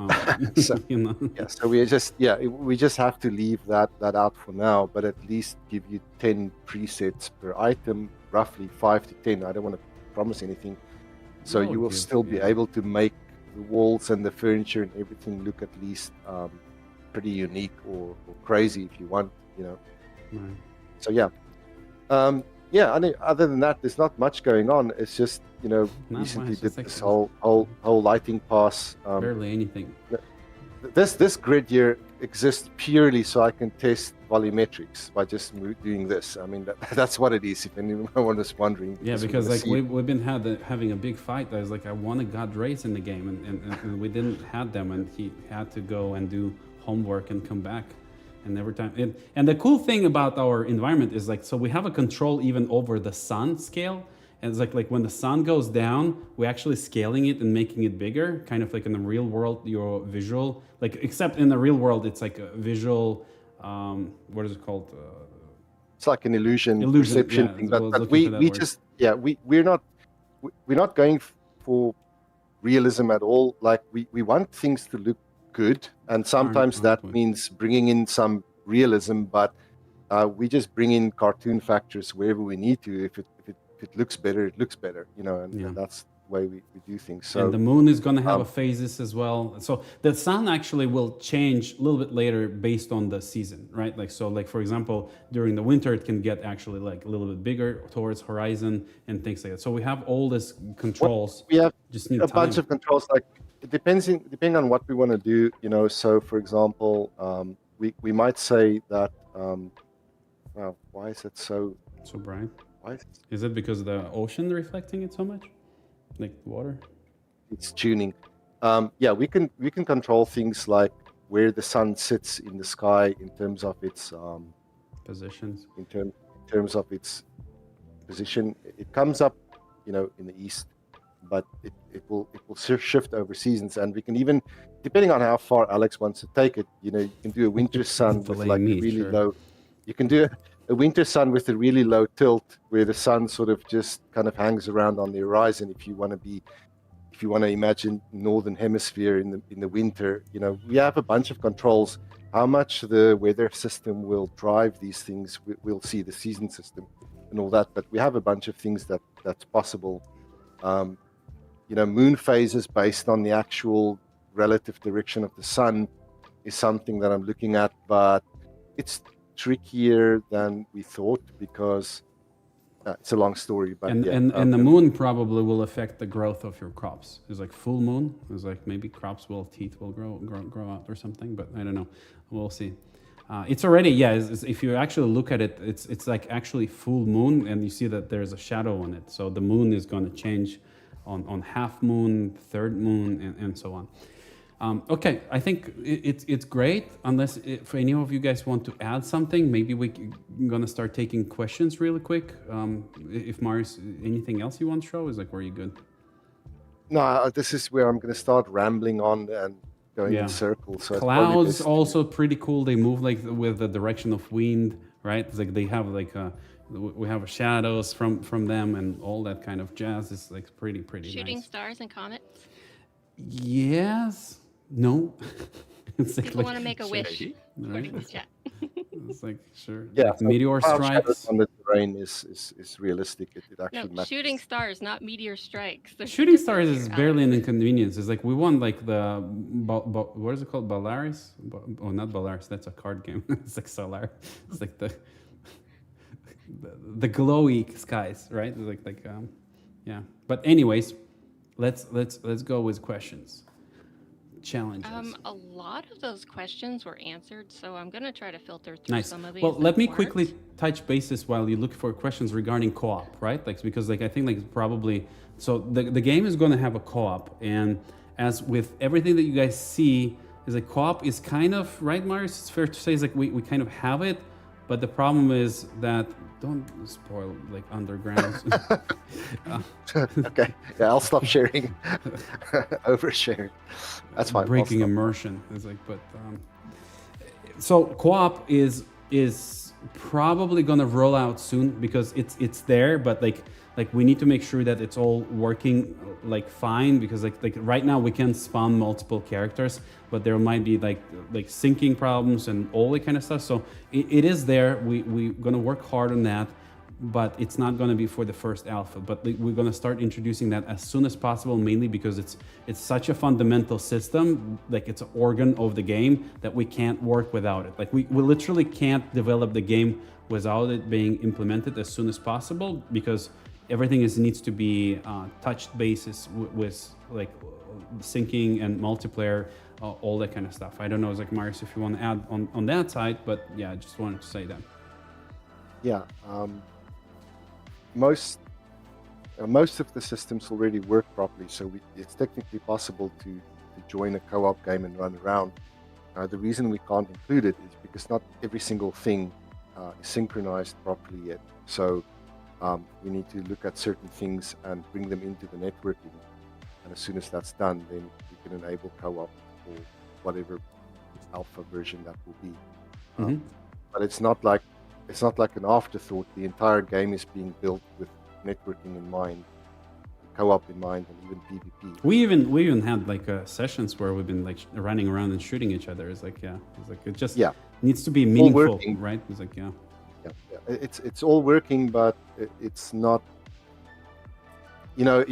B: So-
A: you know.
B: Yeah, so we just have to leave that out for now, but at least give you 10 presets per item, roughly 5 to 10. I don't want to promise anything. So
A: No,
B: you will
A: give-
B: still be
A: yeah.
B: able to make the walls and the furniture and everything look at least pretty unique or crazy if you want,
A: Right.
B: So yeah. I mean, other than that, there's not much going on. It's just,
A: much,
B: recently
A: it's
B: did
A: like
B: this whole lighting pass.
A: Barely anything.
B: This grid here exists purely so I can test volumetrics by just doing this. I mean, that's what it is, if anyone was wondering.
A: Yeah,
B: we
A: because
B: wanna
A: like
B: see-
A: we've been having a big fight. I was like, I wanted God rays in the game, and we didn't have them, and he had to go and do homework and come back. And every time, and the cool thing about our environment is like, so we have a control even over the sun scale. And it's like when the sun goes down, we're actually scaling it and making it bigger, kind of like in the real world, your visual, like, except in the real world, it's like a visual, what is it called?
B: It's like an illusion
A: Illusion,
B: perception
A: yeah,
B: thing.
A: I was
B: But
A: looking for that
B: we
A: word.
B: just, we're not going for realism at all. Like we want things to look good, and sometimes that
A: point.
B: means bringing in some realism, but we just bring in cartoon factors wherever we need to. If it looks better, it looks better, and
A: Yeah.
B: that's the way we do things. So
A: And the moon is going to have
B: um,
A: a phases as well. So the sun actually will change a little bit later based on the season, right? Like, so like, for example, during the winter, it can get actually like a little bit bigger towards horizon and things like that. So we have all these controls.
B: we have
A: Just need
B: a bunch
A: time.
B: of controls, like it depending on what we want to do, you know. So, for example, we might say that, well, why is it so
A: bright?
B: why
A: Is it because of the ocean reflecting it so much, like water?
B: it's tuning? Yeah, we can control things like where the sun sits in the sky in terms of its
A: Positions.
B: in terms of its position. It comes up, you know, in the east, but it will shift over seasons, and we can even, depending on how far Alex wants to take it, you know, you can do a winter sun with
A: Fillet
B: like
A: meat,
B: really
A: sure.
B: low. You can do a winter sun with a really low tilt, where the sun sort of just kind of hangs around on the horizon. If you want to imagine northern hemisphere in the winter, you know, we have a bunch of controls. How much the weather system will drive these things, we'll see, the season system and all that. But we have a bunch of things that's possible. You know, moon phases based on the actual relative direction of the sun is something that I'm looking at, but it's trickier than we thought because it's a long story. But
A: And
B: yeah,
A: and the moon probably will affect the growth of your crops. It's like full moon. It's like maybe teeth will grow out or something. But I don't know. We'll see. It's already, yeah. If you actually look at it, it's like actually full moon, and you see that there's a shadow on it. So the moon is going to change on half moon, third moon, and so on. Okay, I think it's great. Unless if any of you guys want to add something, maybe we're gonna start taking questions really quick. If Marius, anything else you want to show? Is like, were you good?
B: no, this is where I'm going to start rambling on and going in circles. So
A: clouds also pretty cool. They move like with the direction of wind, right? It's like they have like we have shadows from them and all that kind of jazz. Is like pretty
C: Shooting
A: nice.
C: stars and comets.
A: Yes. No. It's
C: People want to make a wish, according to chat.
A: It's like, sure.
B: Yeah,
A: like meteor strikes.
B: on the terrain is realistic. It actually
C: No,
B: matters.
C: shooting stars, not meteor strikes. There's
A: Shooting
C: a
A: stars
C: difference
A: is
C: here,
A: barely an
C: Alex.
A: inconvenience. It's like we won like the what is it called? Balaris? Oh, not Balaris. That's a card game. It's like Solar. It's like the glowy skies, right? It's like yeah. But anyways, let's go with questions. Challenges.
C: A lot of those questions were answered, so I'm going to try to filter through
A: Nice.
C: some of these.
A: Well, let
C: that
A: me
C: weren't.
A: quickly touch bases while you look for questions regarding co-op, right? Like because like I think like probably so the game is going to have a co-op, and as with everything that you guys see, is like co-op is kind of right, Marius. It's fair to say is like we kind of have it, but the problem is that don't spoil like underground.
B: Okay, yeah, I'll stop sharing. Oversharing. That's fine.
A: Breaking immersion is like, but so co-op is probably gonna roll out soon because it's there, but like we need to make sure that it's all working like fine because like right now we can spawn multiple characters, but there might be like syncing problems and all that kind of stuff. So it is there. We're gonna work hard on that, but it's not going to be for the first alpha. But we're going to start introducing that as soon as possible, mainly because it's such a fundamental system, like it's an organ of the game that we can't work without it. Like we literally can't develop the game without it being implemented as soon as possible because everything needs to be touched basis with like syncing and multiplayer, all that kind of stuff. I don't know, like Marius, if you want to add on that side, but yeah, I just wanted to say that.
B: Yeah. Most of the systems already work properly, so it's technically possible to join a co-op game and run around. The reason we can't include it is because not every single thing is synchronized properly yet. So we need to look at certain things and bring them into the networking. And as soon as that's done, then we can enable co-op or whatever alpha version that will be. But it's not like an afterthought. The entire game is being built with networking in mind, co-op in mind, and even PvP.
A: We even had like sessions where we've been like running around and shooting each other. It's like it just needs to be meaningful, right? It's like yeah.
B: It's all working, but it's not. You know,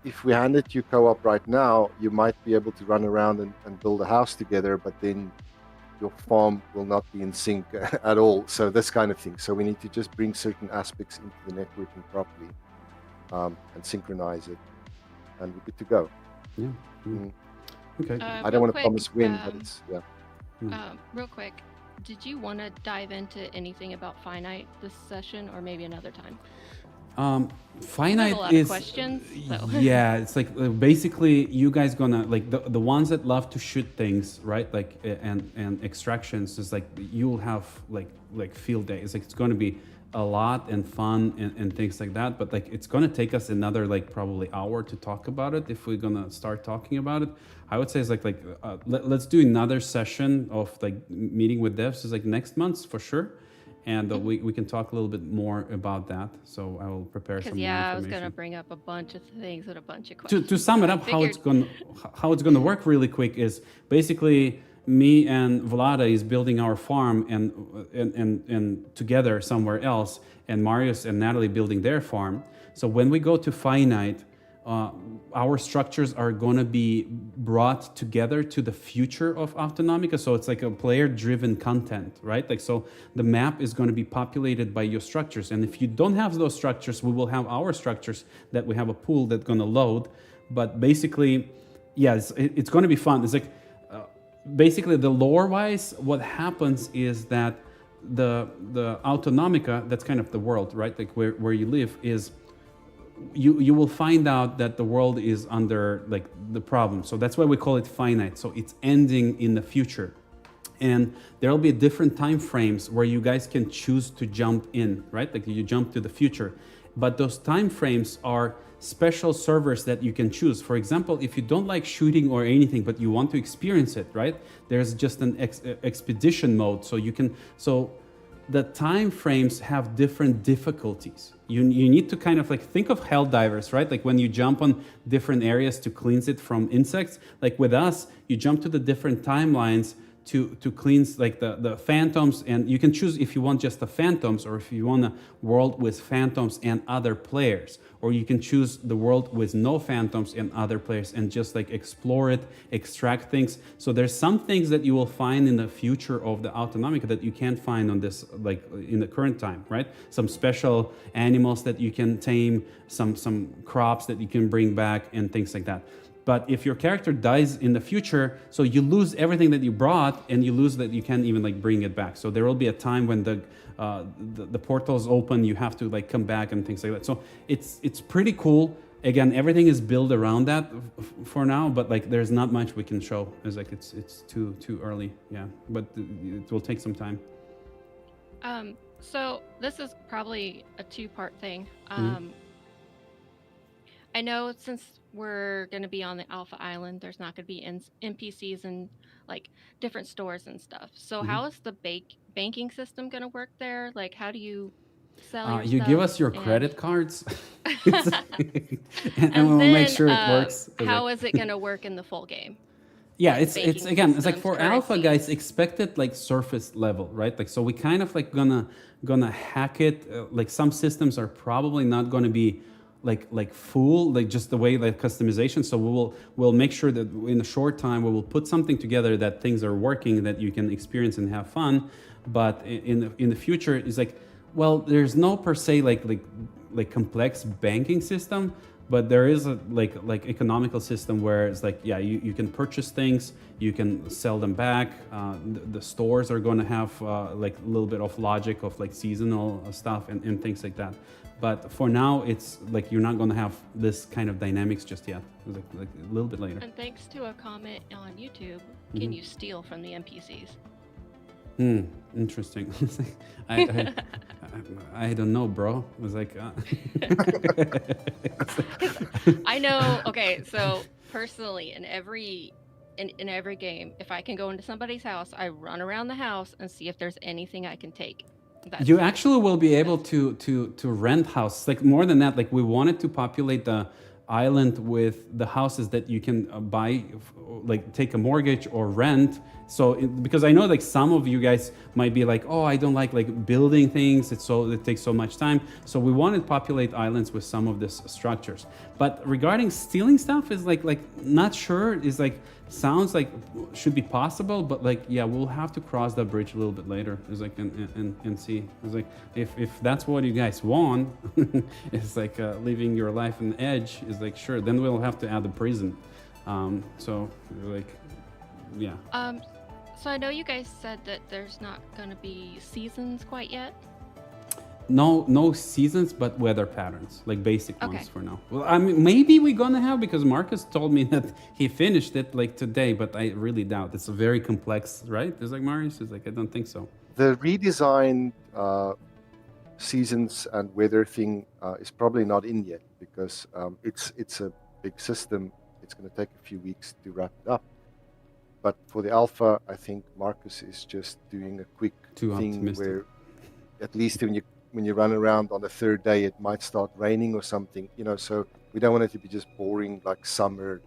B: if we handed you co-op right now, you might be able to run around and build a house together, but then your farm will not be in sync at all. So this kind of thing. So we need to just bring certain aspects into the networking properly and synchronize it, and we're good to go.
A: Yeah. Okay.
B: I don't want to promise when, but it's yeah.
C: Real quick, did you want to dive into anything about Finite this session, or maybe another time?
A: Finite
C: a lot
A: is
C: of questions. So.
A: yeah, it's like basically you guys gonna like the ones that love to shoot things, right? Like and extractions is like you'll have like field day. It's like it's gonna be a lot and fun and things like that. But like it's gonna take us another like probably hour to talk about it if we're gonna start talking about it. I would say it's like let's do another session of like meeting with devs. It's like next month for sure. And we can talk a little bit more about that. So I will prepare some more information.
C: I was going to bring up a bunch of things and a bunch of questions.
A: To sum it up, how it's going to work really quick is basically me and Vlada is building our farm and together somewhere else, and Marius and Natalie building their farm. So when we go to Finite, our structures are going to be brought together to the future of Autonomica. So it's like a player-driven content, right? Like, so the map is going to be populated by your structures. And if you don't have those structures, we will have our structures that we have a pool that's going to load. But basically, yeah, it's going to be fun. It's like, basically the lore-wise, what happens is that the Autonomica, that's kind of the world, right? Like where you live is, you will find out that the world is under like the problem. So that's why we call it finite. So it's ending in the future. And there'll be different time frames where you guys can choose to jump in, right? Like you jump to the future. But those time frames are special servers that you can choose. For example, if you don't like shooting or anything, but you want to experience it, right? There's just an expedition mode. So you can, so the time frames have different difficulties. You need to kind of like think of hell divers, right? Like when you jump on different areas to cleanse it from insects. Like with us, you jump to the different timelines to cleanse like the phantoms, and you can choose if you want just the phantoms or if you want a world with phantoms and other players, or you can choose the world with no phantoms and other players and just like explore it, extract things. So there's some things that you will find in the future of the Autonomica that you can't find on this, like in the current time, right? Some special animals that you can tame, some crops that you can bring back and things like that. But if your character dies in the future, so you lose everything that you brought, and you lose that you can't even like bring it back. So there will be a time when the portals open, you have to like come back and things like that. So it's pretty cool. Again, everything is built around that for now, but like there's not much we can show. It's like it's too early, yeah. But it will take some time.
C: So this is probably a two-part thing. I know since we're going to be on the Alpha Island, there's not going to be NPCs and like different stores and stuff. So how is the banking system going to work there? Like, how do you sell your
A: you
C: stuff
A: give us your credit cards, and we'll
C: then,
A: make sure it works.
C: How is it going to work in the full game?
A: Yeah,
C: Like
A: it's
C: banking
A: again, it's like
C: systems,
A: for alpha
C: currency.
A: guys, expected like surface level, right? Like so we kind of like gonna hack it. Like some systems are probably not gonna be like full, like just the way like customization. So we'll make sure that in a short time we will put something together that things are working, that you can experience and have fun. But in the future, it's like, well, there's no per se like complex banking system, but there is a like economical system where it's like, yeah, you can purchase things, you can sell them back. The stores are going to have like a little bit of logic of like seasonal stuff and things like that. But for now, it's like you're not going to have this kind of dynamics just yet. It's like a little bit later.
C: And thanks to a comment on YouTube, can you steal from the NPCs?
A: Interesting. I don't know, bro. It was like
C: I know. Okay, so personally, in every game, if I can go into somebody's house, I run around the house and see if there's anything I can take.
A: You actually will be able to rent houses. Like more than that, like we wanted to populate the island with the houses that you can buy, like take a mortgage or rent. So because I know like some of you guys might be like, oh, I don't like building things. It takes so much time. So we wanted to populate islands with some of these structures. But regarding stealing stuff is like not sure. Is like sounds like should be possible, but like yeah, we'll have to cross that bridge a little bit later. It's like and see. It's like if that's what you guys want, it's like living your life on the edge. Is like sure. Then we'll have to add the prison. So like, yeah.
C: So I know you guys said that there's not going to be seasons quite yet.
A: No seasons, but weather patterns, like basic
C: Okay.
A: ones for now. Well, I mean, maybe we're gonna have, because Marcus told me that he finished it like today, but I really doubt. It's a very complex, right? It's like Marius is like, I don't think so.
B: The redesigned seasons and weather thing is probably not in yet, because it's a big system. It's going to take a few weeks to wrap it up. But for the alpha, I think Marcus is just doing a quick
A: Too
B: thing
A: optimistic.
B: where, at least when you run around on the third day, it might start raining or something, so we don't want it to be just boring like summer.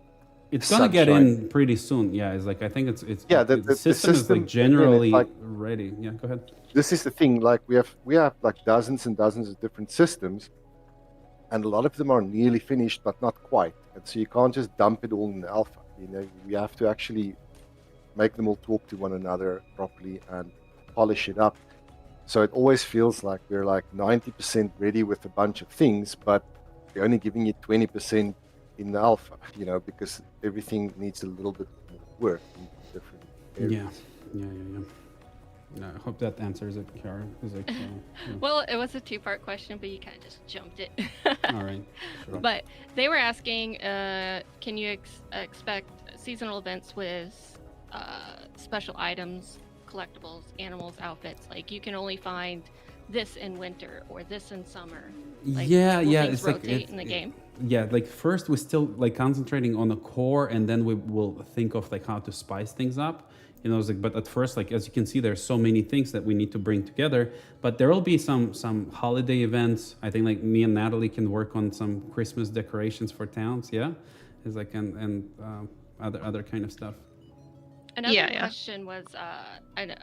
A: It's gonna get
B: sunshine.
A: in pretty soon. Yeah, it's like, I think it's
B: Yeah,
A: the
B: the
A: system is
B: system,
A: like
B: again, it's
A: generally
B: like-
A: ready. Yeah, go ahead.
B: This is the thing, like we have like dozens and dozens of different systems, and a lot of them are nearly finished but not quite, and so you can't just dump it all in the alpha. We have to actually make them all talk to one another properly and polish it up. So it always feels like we're like 90% ready with a bunch of things, but we're only giving you 20% in the alpha, because everything needs a little bit more work in different areas.
A: Yeah. I hope that answers it, Kiara. It's like, yeah.
C: Well, it was a two-part question, but you kind of just jumped it.
A: All right. Sure.
C: But they were asking, can you expect seasonal events with special items, collectibles, animals, outfits? Like you can only find this in winter or this in summer. Like, will things
A: It's like
C: rotate in the game.
A: Yeah, like first we're still like concentrating on the core, and then we will think of like how to spice things up. It's like, but at first, like as you can see, there's so many things that we need to bring together. But there will be some holiday events. I think like me and Natalie can work on some Christmas decorations for towns. Yeah, it's like and other kind of stuff.
C: Another question was, I know.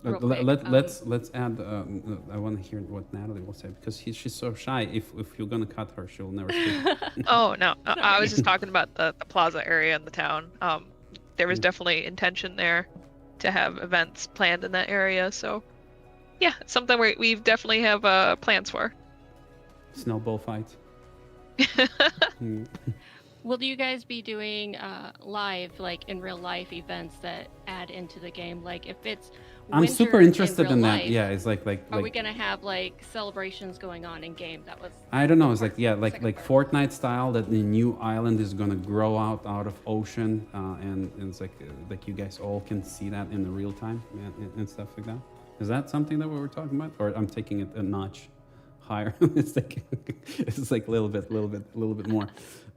A: Let's add. I want to hear what Natalie will say, because she's so shy. If you're gonna cut her, she'll never speak.
E: Oh no, I was just talking about the plaza area in the town. There was definitely intention there to have events planned in that area. So yeah, it's something we definitely have plans for.
A: Snowball fights.
C: Will you guys be doing live, like in real life events that add into the game? Like if it's
A: I'm
C: winter
A: super interested
C: real
A: in that.
C: life,
A: Yeah, it's like
C: are we gonna have like celebrations going on in game? That was
A: I don't know. It's like
C: second
A: like
C: part.
A: Fortnite style, that the new island is gonna grow out of ocean, and it's like you guys all can see that in the real time and stuff like that. Is that something that we were talking about, or I'm taking it a notch higher? it's like a little bit more.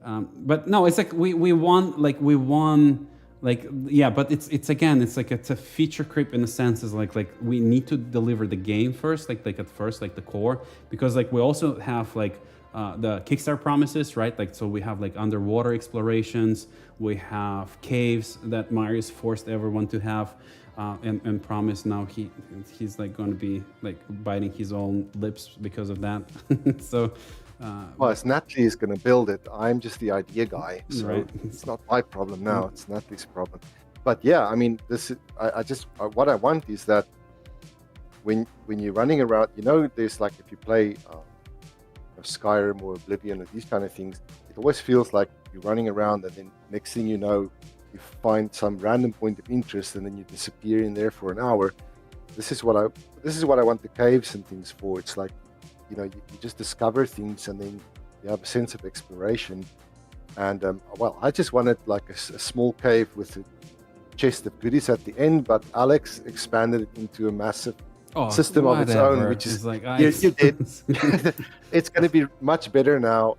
A: But no, it's like we won. Like, yeah, but it's again, it's like it's a feature creep in a sense. Is like we need to deliver the game first, like at first, like the core, because like we also have like the Kickstarter promises, right? Like, so we have like underwater explorations, we have caves that Marius forced everyone to have, and promised. Now he's like going to be like biting his own lips because of that. So.
B: Well, it's Natalie is going to build it. I'm just the idea guy, so
A: Right.
B: it's not my problem now. It's Natalie's problem. But yeah, I mean, this is. What I want is that when you're running around, there's like if you play Skyrim or Oblivion or these kind of things, it always feels like you're running around, and then next thing you know, you find some random point of interest, and then you disappear in there for an hour. This is what I want the caves and things for. It's like, you just discover things, and then you have a sense of exploration. And I just wanted like a small cave with a chest of goodies at the end, but Alex expanded it into a massive system of its own, which is
A: like
B: you did. It's going to be much better now.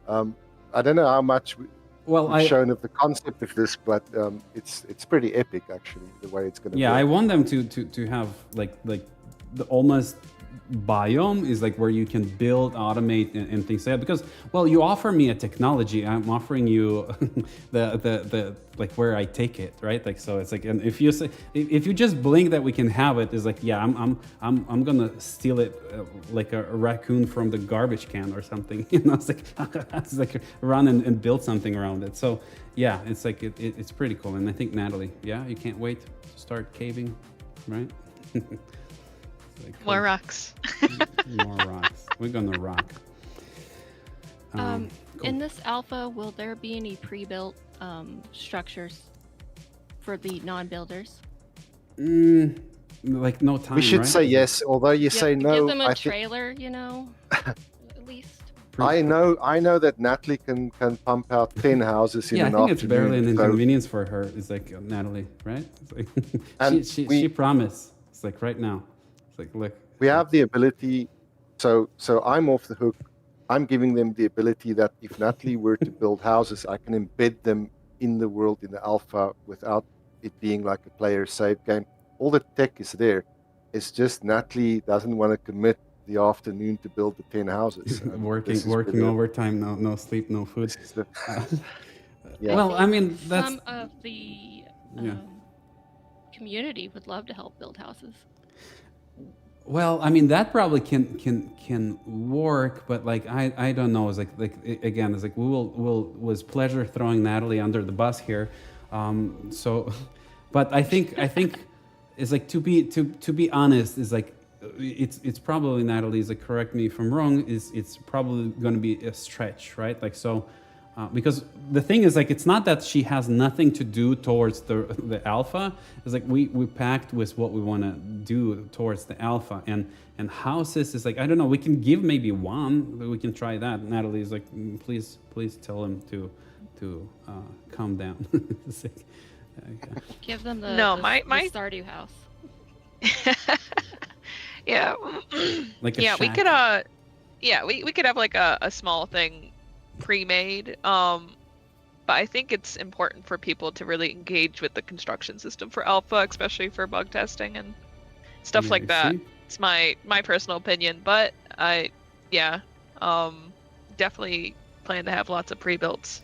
B: I don't know how much we've shown of the concept of this, but it's pretty epic actually, the way it's going to.
A: Yeah, I want them to have like the almost biome is like where you can build, automate, and things like that. Because, well, you offer me a technology, I'm offering you the like where I take it, right? Like, so it's like, and if you just blink that we can have it, is like, yeah, I'm gonna steal it like a raccoon from the garbage can or something. It's like run and build something around it. So yeah, it's like it's pretty cool. And I think Natalie, yeah, you can't wait to start caving, right? Like,
E: More rocks.
A: More rocks. We're gonna rock.
C: In this alpha, will there be any pre-built structures for the non-builders?
A: Like no time,
B: We should
A: right?
B: say yes, although you say
C: Give
B: no.
C: them a
B: I think
C: trailer, you know, at least.
B: I know that Natalie can pump out 10 houses in
A: Yeah, I
B: an
A: think it's barely an
B: afternoon. So,
A: inconvenience for her. It's like Natalie, right? It's like
B: And
A: she promised. It's like right now. It's like look.
B: we have the ability. So I'm off the hook. I'm giving them the ability that if Natalie were to build houses, I can embed them in the world in the alpha without it being like a player save game. All the tech is there. It's just Natalie doesn't want to commit the afternoon to build the 10 houses. And this is
A: working
B: really-
A: overtime, no sleep, no food.
B: this is the-
A: Yeah. Well, I mean that's
C: Some of the
A: Yeah.
C: community would love to help build houses.
A: well, I mean that probably can work, but like I don't know. It's like again, it's like we'll was pleasure throwing Natalie under the bus here. So, but I think it's like to be honest is like it's probably Natalie's like correct me if I'm wrong is it's probably going to be a stretch, right? Like so. Because the thing is like it's not that she has nothing to do towards the alpha. It's like we packed with what we want to do towards the alpha and houses is like I don't know. We can give maybe one. We can try that. Natalie is like please tell him to calm down. It's like, okay.
C: Give them the
E: No,
C: the,
E: my-
C: the Stardew house.
E: Yeah.
A: Like a
E: Yeah, we
A: shack.
E: could we could have like a small thing pre-made. But I think it's important for people to really engage with the construction system for alpha, especially for bug testing and stuff
A: Yeah,
E: like
A: you
E: that.
A: see?
E: It's my personal opinion, but definitely plan to have lots of pre-builts.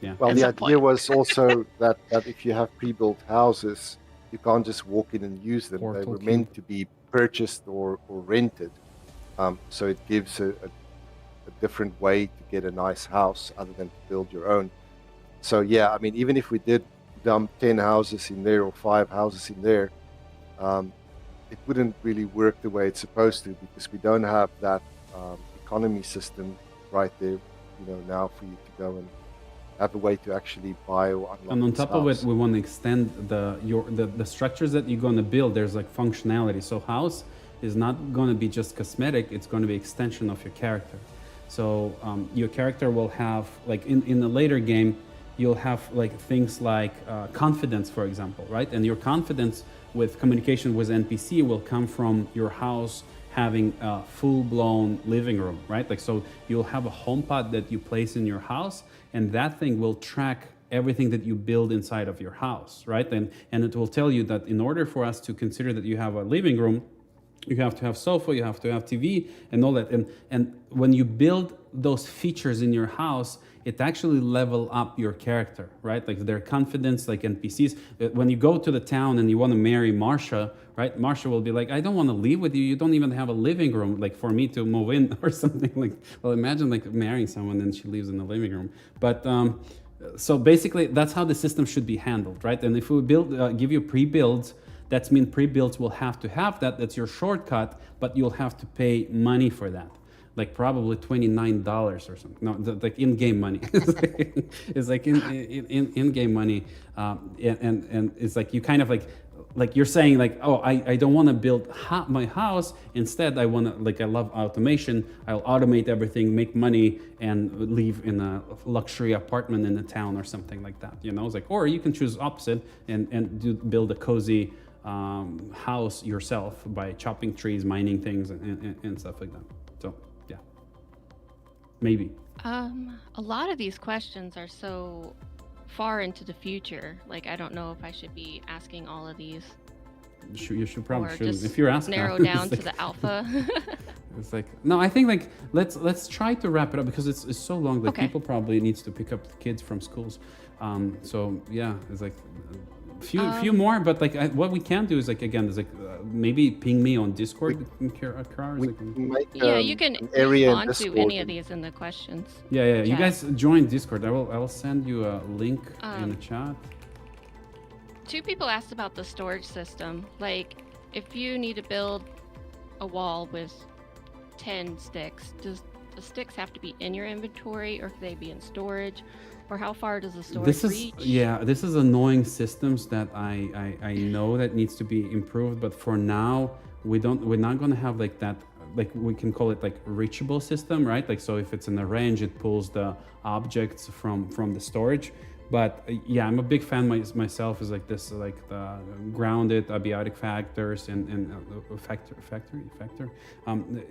A: Yeah.
B: Well,
E: At
B: the
E: some
B: idea
E: point.
B: was also that if you have pre-built houses, you can't just walk in and use them. They
A: Portal
B: were
A: cube.
B: meant to be purchased or rented. So it gives a different way to get a nice house other than to build your own. So yeah, I mean, even if we did dump 10 houses in there or 5 houses in there, it wouldn't really work the way it's supposed to because we don't have that economy system right there, now for you to go and have a way to actually buy or unlock
A: And on
B: this
A: top of
B: house.
A: it, we want to extend the structures that you're going to build. There's like functionality. So house is not going to be just cosmetic. It's going to be extension of your character. So your character will have like in the later game, you'll have like things like confidence, for example, right? And your confidence with communication with NPC will come from your house having a full-blown living room, right? Like so you'll have a HomePod that you place in your house, and that thing will track everything that you build inside of your house, right? And it will tell you that in order for us to consider that you have a living room, you have to have sofa, you have to have TV, and all that. And when you build those features in your house, it actually level up your character, right? Like their confidence, like NPCs. When you go to the town and you want to marry Marsha, right? Marsha will be like, I don't want to live with you. You don't even have a living room, like for me to move in or something. Like, well, imagine like marrying someone and she lives in the living room. But so basically, that's how the system should be handled, right? And if we give you pre-builds, that means pre-builds will have to have that. That's your shortcut, but you'll have to pay money for that. Like probably $29 or something. No, like in-game money. It's like in-game money, and it's like you kind of like you're saying like, oh, I don't want to build my house. Instead, I want to like I love automation. I'll automate everything, make money, and live in a luxury apartment in the town or something like that. It's like, or you can choose opposite and build a cozy house yourself by chopping trees, mining things, and stuff like that. So. Maybe.
C: A lot of these questions are so far into the future. Like, I don't know if I should be asking all of these.
A: You should probably
C: or
A: shouldn't.
C: just
A: If you're asking,
C: narrow
A: it's
C: down to
A: like-
C: the alpha.
A: It's like no, I think like let's try to wrap it up because it's so long that
C: Okay.
A: people probably needs to pick up the kids from schools. So yeah, it's like few more, but like what we can do is like again, is like maybe ping me on Discord. Cars.
B: We
A: Like,
B: can make
C: Yeah, you can
B: an area in
C: respond to
B: Discord
C: any of
B: and-
C: these in the questions.
A: yeah. You
C: Chat.
A: guys join Discord. I will send you a link in the chat.
C: 2 people asked about the storage system. Like, if you need to build a wall with 10 sticks, does the sticks have to be in your inventory, or could they be in storage, or how far does the storage
A: This is
C: reach?
A: this is annoying systems that I know that needs to be improved, but for now we're not gonna have like that, like we can call it like reachable system, right? Like, so if it's in a range, it pulls the objects from the storage. But yeah, I'm a big fan myself, is like this, like the grounded abiotic factors and factor.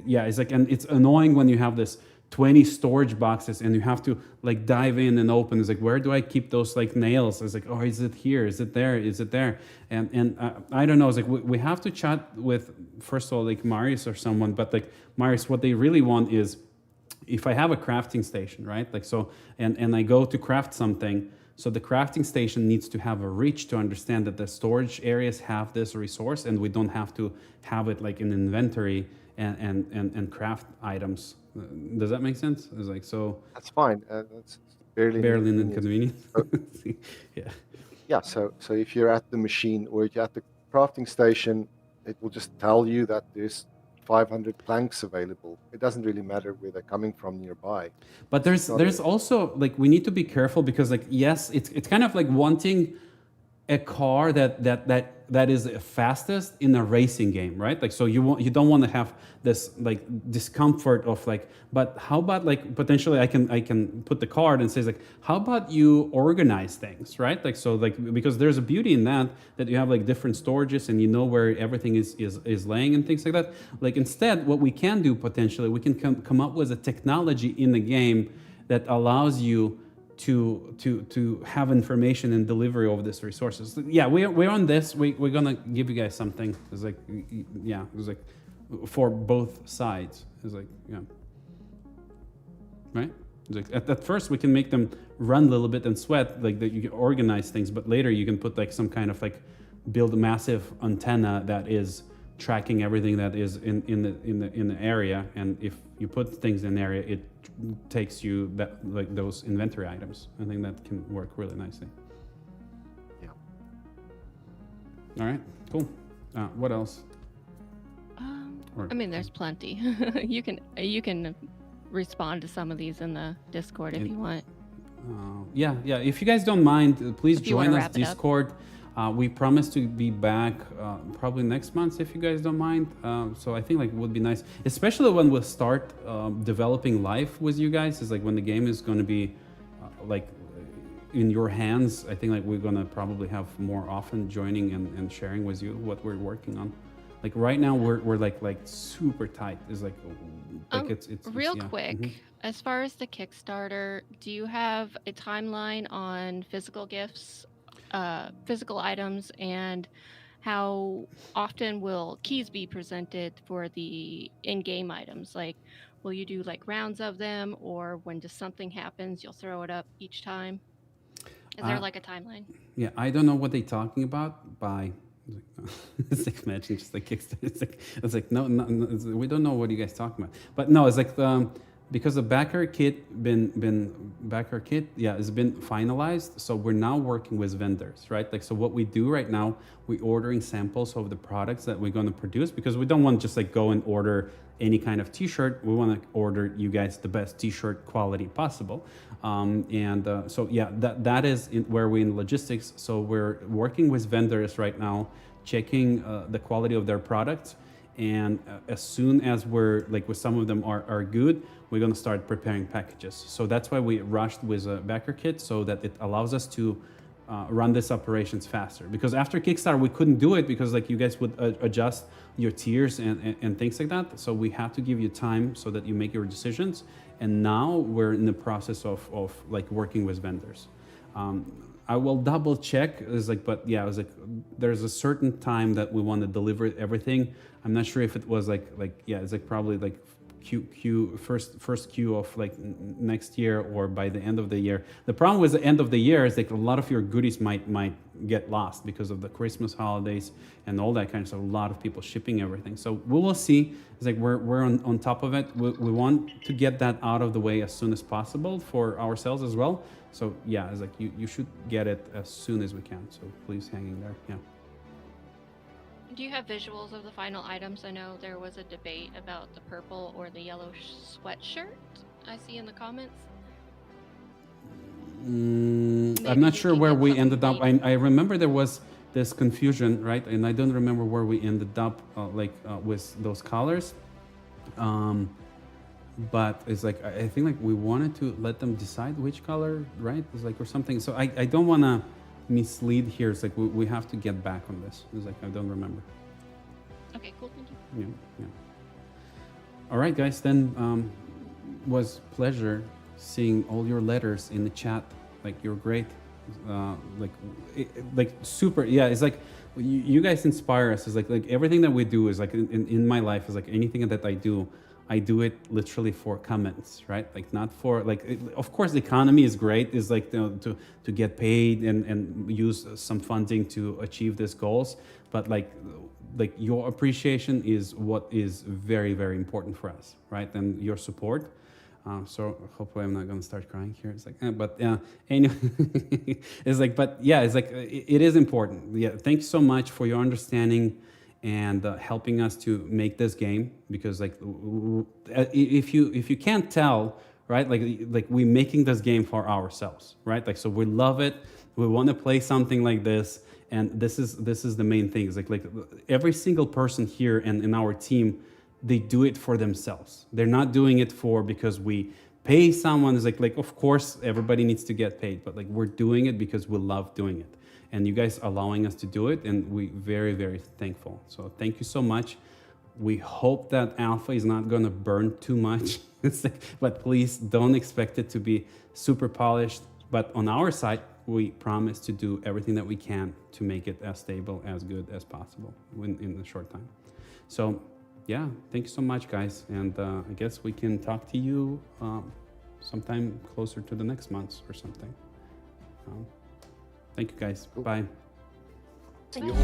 A: Yeah, it's like, and it's annoying when you have this 20 storage boxes and you have to like dive in and open. It's like, where do I keep those like nails? It's like, oh, is it here? Is it there? Is it there? And I don't know. It's like we have to chat with, first of all, like Marius or someone. But like Marius, what they really want is, if I have a crafting station, right? Like, so, and I go to craft something, so the crafting station needs to have a reach to understand that the storage areas have this resource, and we don't have to have it like in inventory and craft items. Does that make sense? It's like, so
B: That's fine. That's barely
A: an
B: inconvenience.
A: inconvenience. Yeah.
B: Yeah, so if you're at the machine or if you're at the crafting station, it will just tell you that there's 500 planks available. It doesn't really matter where they're coming from nearby.
A: But there's also like, we need to be careful, because like, yes, it's kind of like wanting a car that is fastest in a racing game, right? Like, so you don't want to have this like discomfort of like, but how about like potentially I can put the card and says like, how about you organize things, right? Like, so like, because there's a beauty in that you have like different storages and you know where everything is laying and things like that. Like, instead, what we can do potentially, we can come up with a technology in the game that allows you to have information and delivery of these resources. Yeah, we're on this. We're gonna give you guys something. It's like, yeah, it's like for both sides. It's like, yeah, right. It's like at first we can make them run a little bit and sweat, like that you can organize things, but later you can put like some kind of like build a massive antenna that is tracking everything that is in the area, and if you put things in the area, it takes you that like those inventory items. I think that can work really nicely.
B: Yeah.
A: All right, cool. What else?
C: I mean, there's plenty. you can respond to some of these in the Discord if you want.
A: Yeah. If you guys don't mind, please join us Discord. We promise to be back probably next month, if you guys don't mind. So I think like it would be nice, especially when we start developing life with you guys. Is like when the game is going to be like in your hands. I think like we're going to probably have more often joining and sharing with you what we're working on. Like right now we're like super tight. It's like it's
C: real
A: yeah.
C: quick.
A: Mhm.
C: As far as the Kickstarter, do you have a timeline on physical gifts, physical items, and how often will keys be presented for the in-game items? Like, will you do like rounds of them, or when just something happens, you'll throw it up each time? Is there like a timeline?
A: Yeah, I don't know what they're talking about by. It's like, imagine just like Kickstarter. It's like no, we don't know what you guys talking about. But no, it's like because the backer kit has been finalized. So we're now working with vendors, right? Like, so what we do right now, we're ordering samples of the products that we're going to produce, because we don't want to just like go and order any kind of t-shirt. We want to order you guys the best t-shirt quality possible. So yeah, that is where we're in logistics. So we're working with vendors right now, checking the quality of their products. And as soon as we're like, with some of them are good, we're going to start preparing packages. So that's why we rushed with a backer kit, so that it allows us to run these operations faster. Because after Kickstarter, we couldn't do it, because like you guys would adjust your tiers and things like that. So we have to give you time so that you make your decisions. And now we're in the process of like working with vendors. I will double check. It's like, but yeah, it was like there's a certain time that we want to deliver everything. I'm not sure if it was like yeah, it's like probably like first Q of like next year, or by the end of the year. The problem with the end of the year is like a lot of your goodies might get lost because of the Christmas holidays and all that kind of stuff. A lot of people shipping everything. So we will see. It's like we're on top of it. We want to get that out of the way as soon as possible for ourselves as well. So yeah, it's like you should get it as soon as we can. So please hang in there. Yeah.
C: Do you have visuals of the final items? I know there was a debate about the purple or the yellow sweatshirt. I see in the comments.
A: I'm
C: Maybe
A: not
C: we
A: sure
C: can
A: where
C: get
A: we
C: something
A: ended up.
C: made.
A: I remember there was this confusion, right? And I don't remember where we ended up, with those colors. But it's like I think like we wanted to let them decide which color, right? It's like or something. So I don't want to mislead here. It's like we have to get back on this. It's like I don't remember.
C: Okay, cool. Thank you.
A: Yeah. All right, guys. Then was pleasure seeing all your letters in the chat. Like you're great. Like super. Yeah, it's like you guys inspire us. It's like everything that we do is like in my life is like anything that I do it literally for comments, right? Like not for like. Of course, the economy is great. Is like to get paid and use some funding to achieve these goals. But like your appreciation is what is very very important for us, right? And your support. So hopefully I'm not gonna start crying here. It's like, but anyway, it's like, but yeah, it's like it is important. Yeah, thank you so much for your understanding and helping us to make this game. Because like, if you can't tell, right? Like we making this game for ourselves, right? Like so we love it. We want to play something like this, and this is the main thing. It's like every single person here and in our team. They do it for themselves. They're not doing it because we pay someone. It's like of course everybody needs to get paid, but like we're doing it because we love doing it. And you guys allowing us to do it, and we very, very thankful. So thank you so much. We hope that alpha is not gonna burn too much. But please don't expect it to be super polished. But on our side, we promise to do everything that we can to make it as stable, as good as possible in a short time. So yeah, thank you so much, guys. And I guess we can talk to you sometime closer to the next month or something. Thank you, guys.
B: Cool.
A: Bye.
F: Thank you.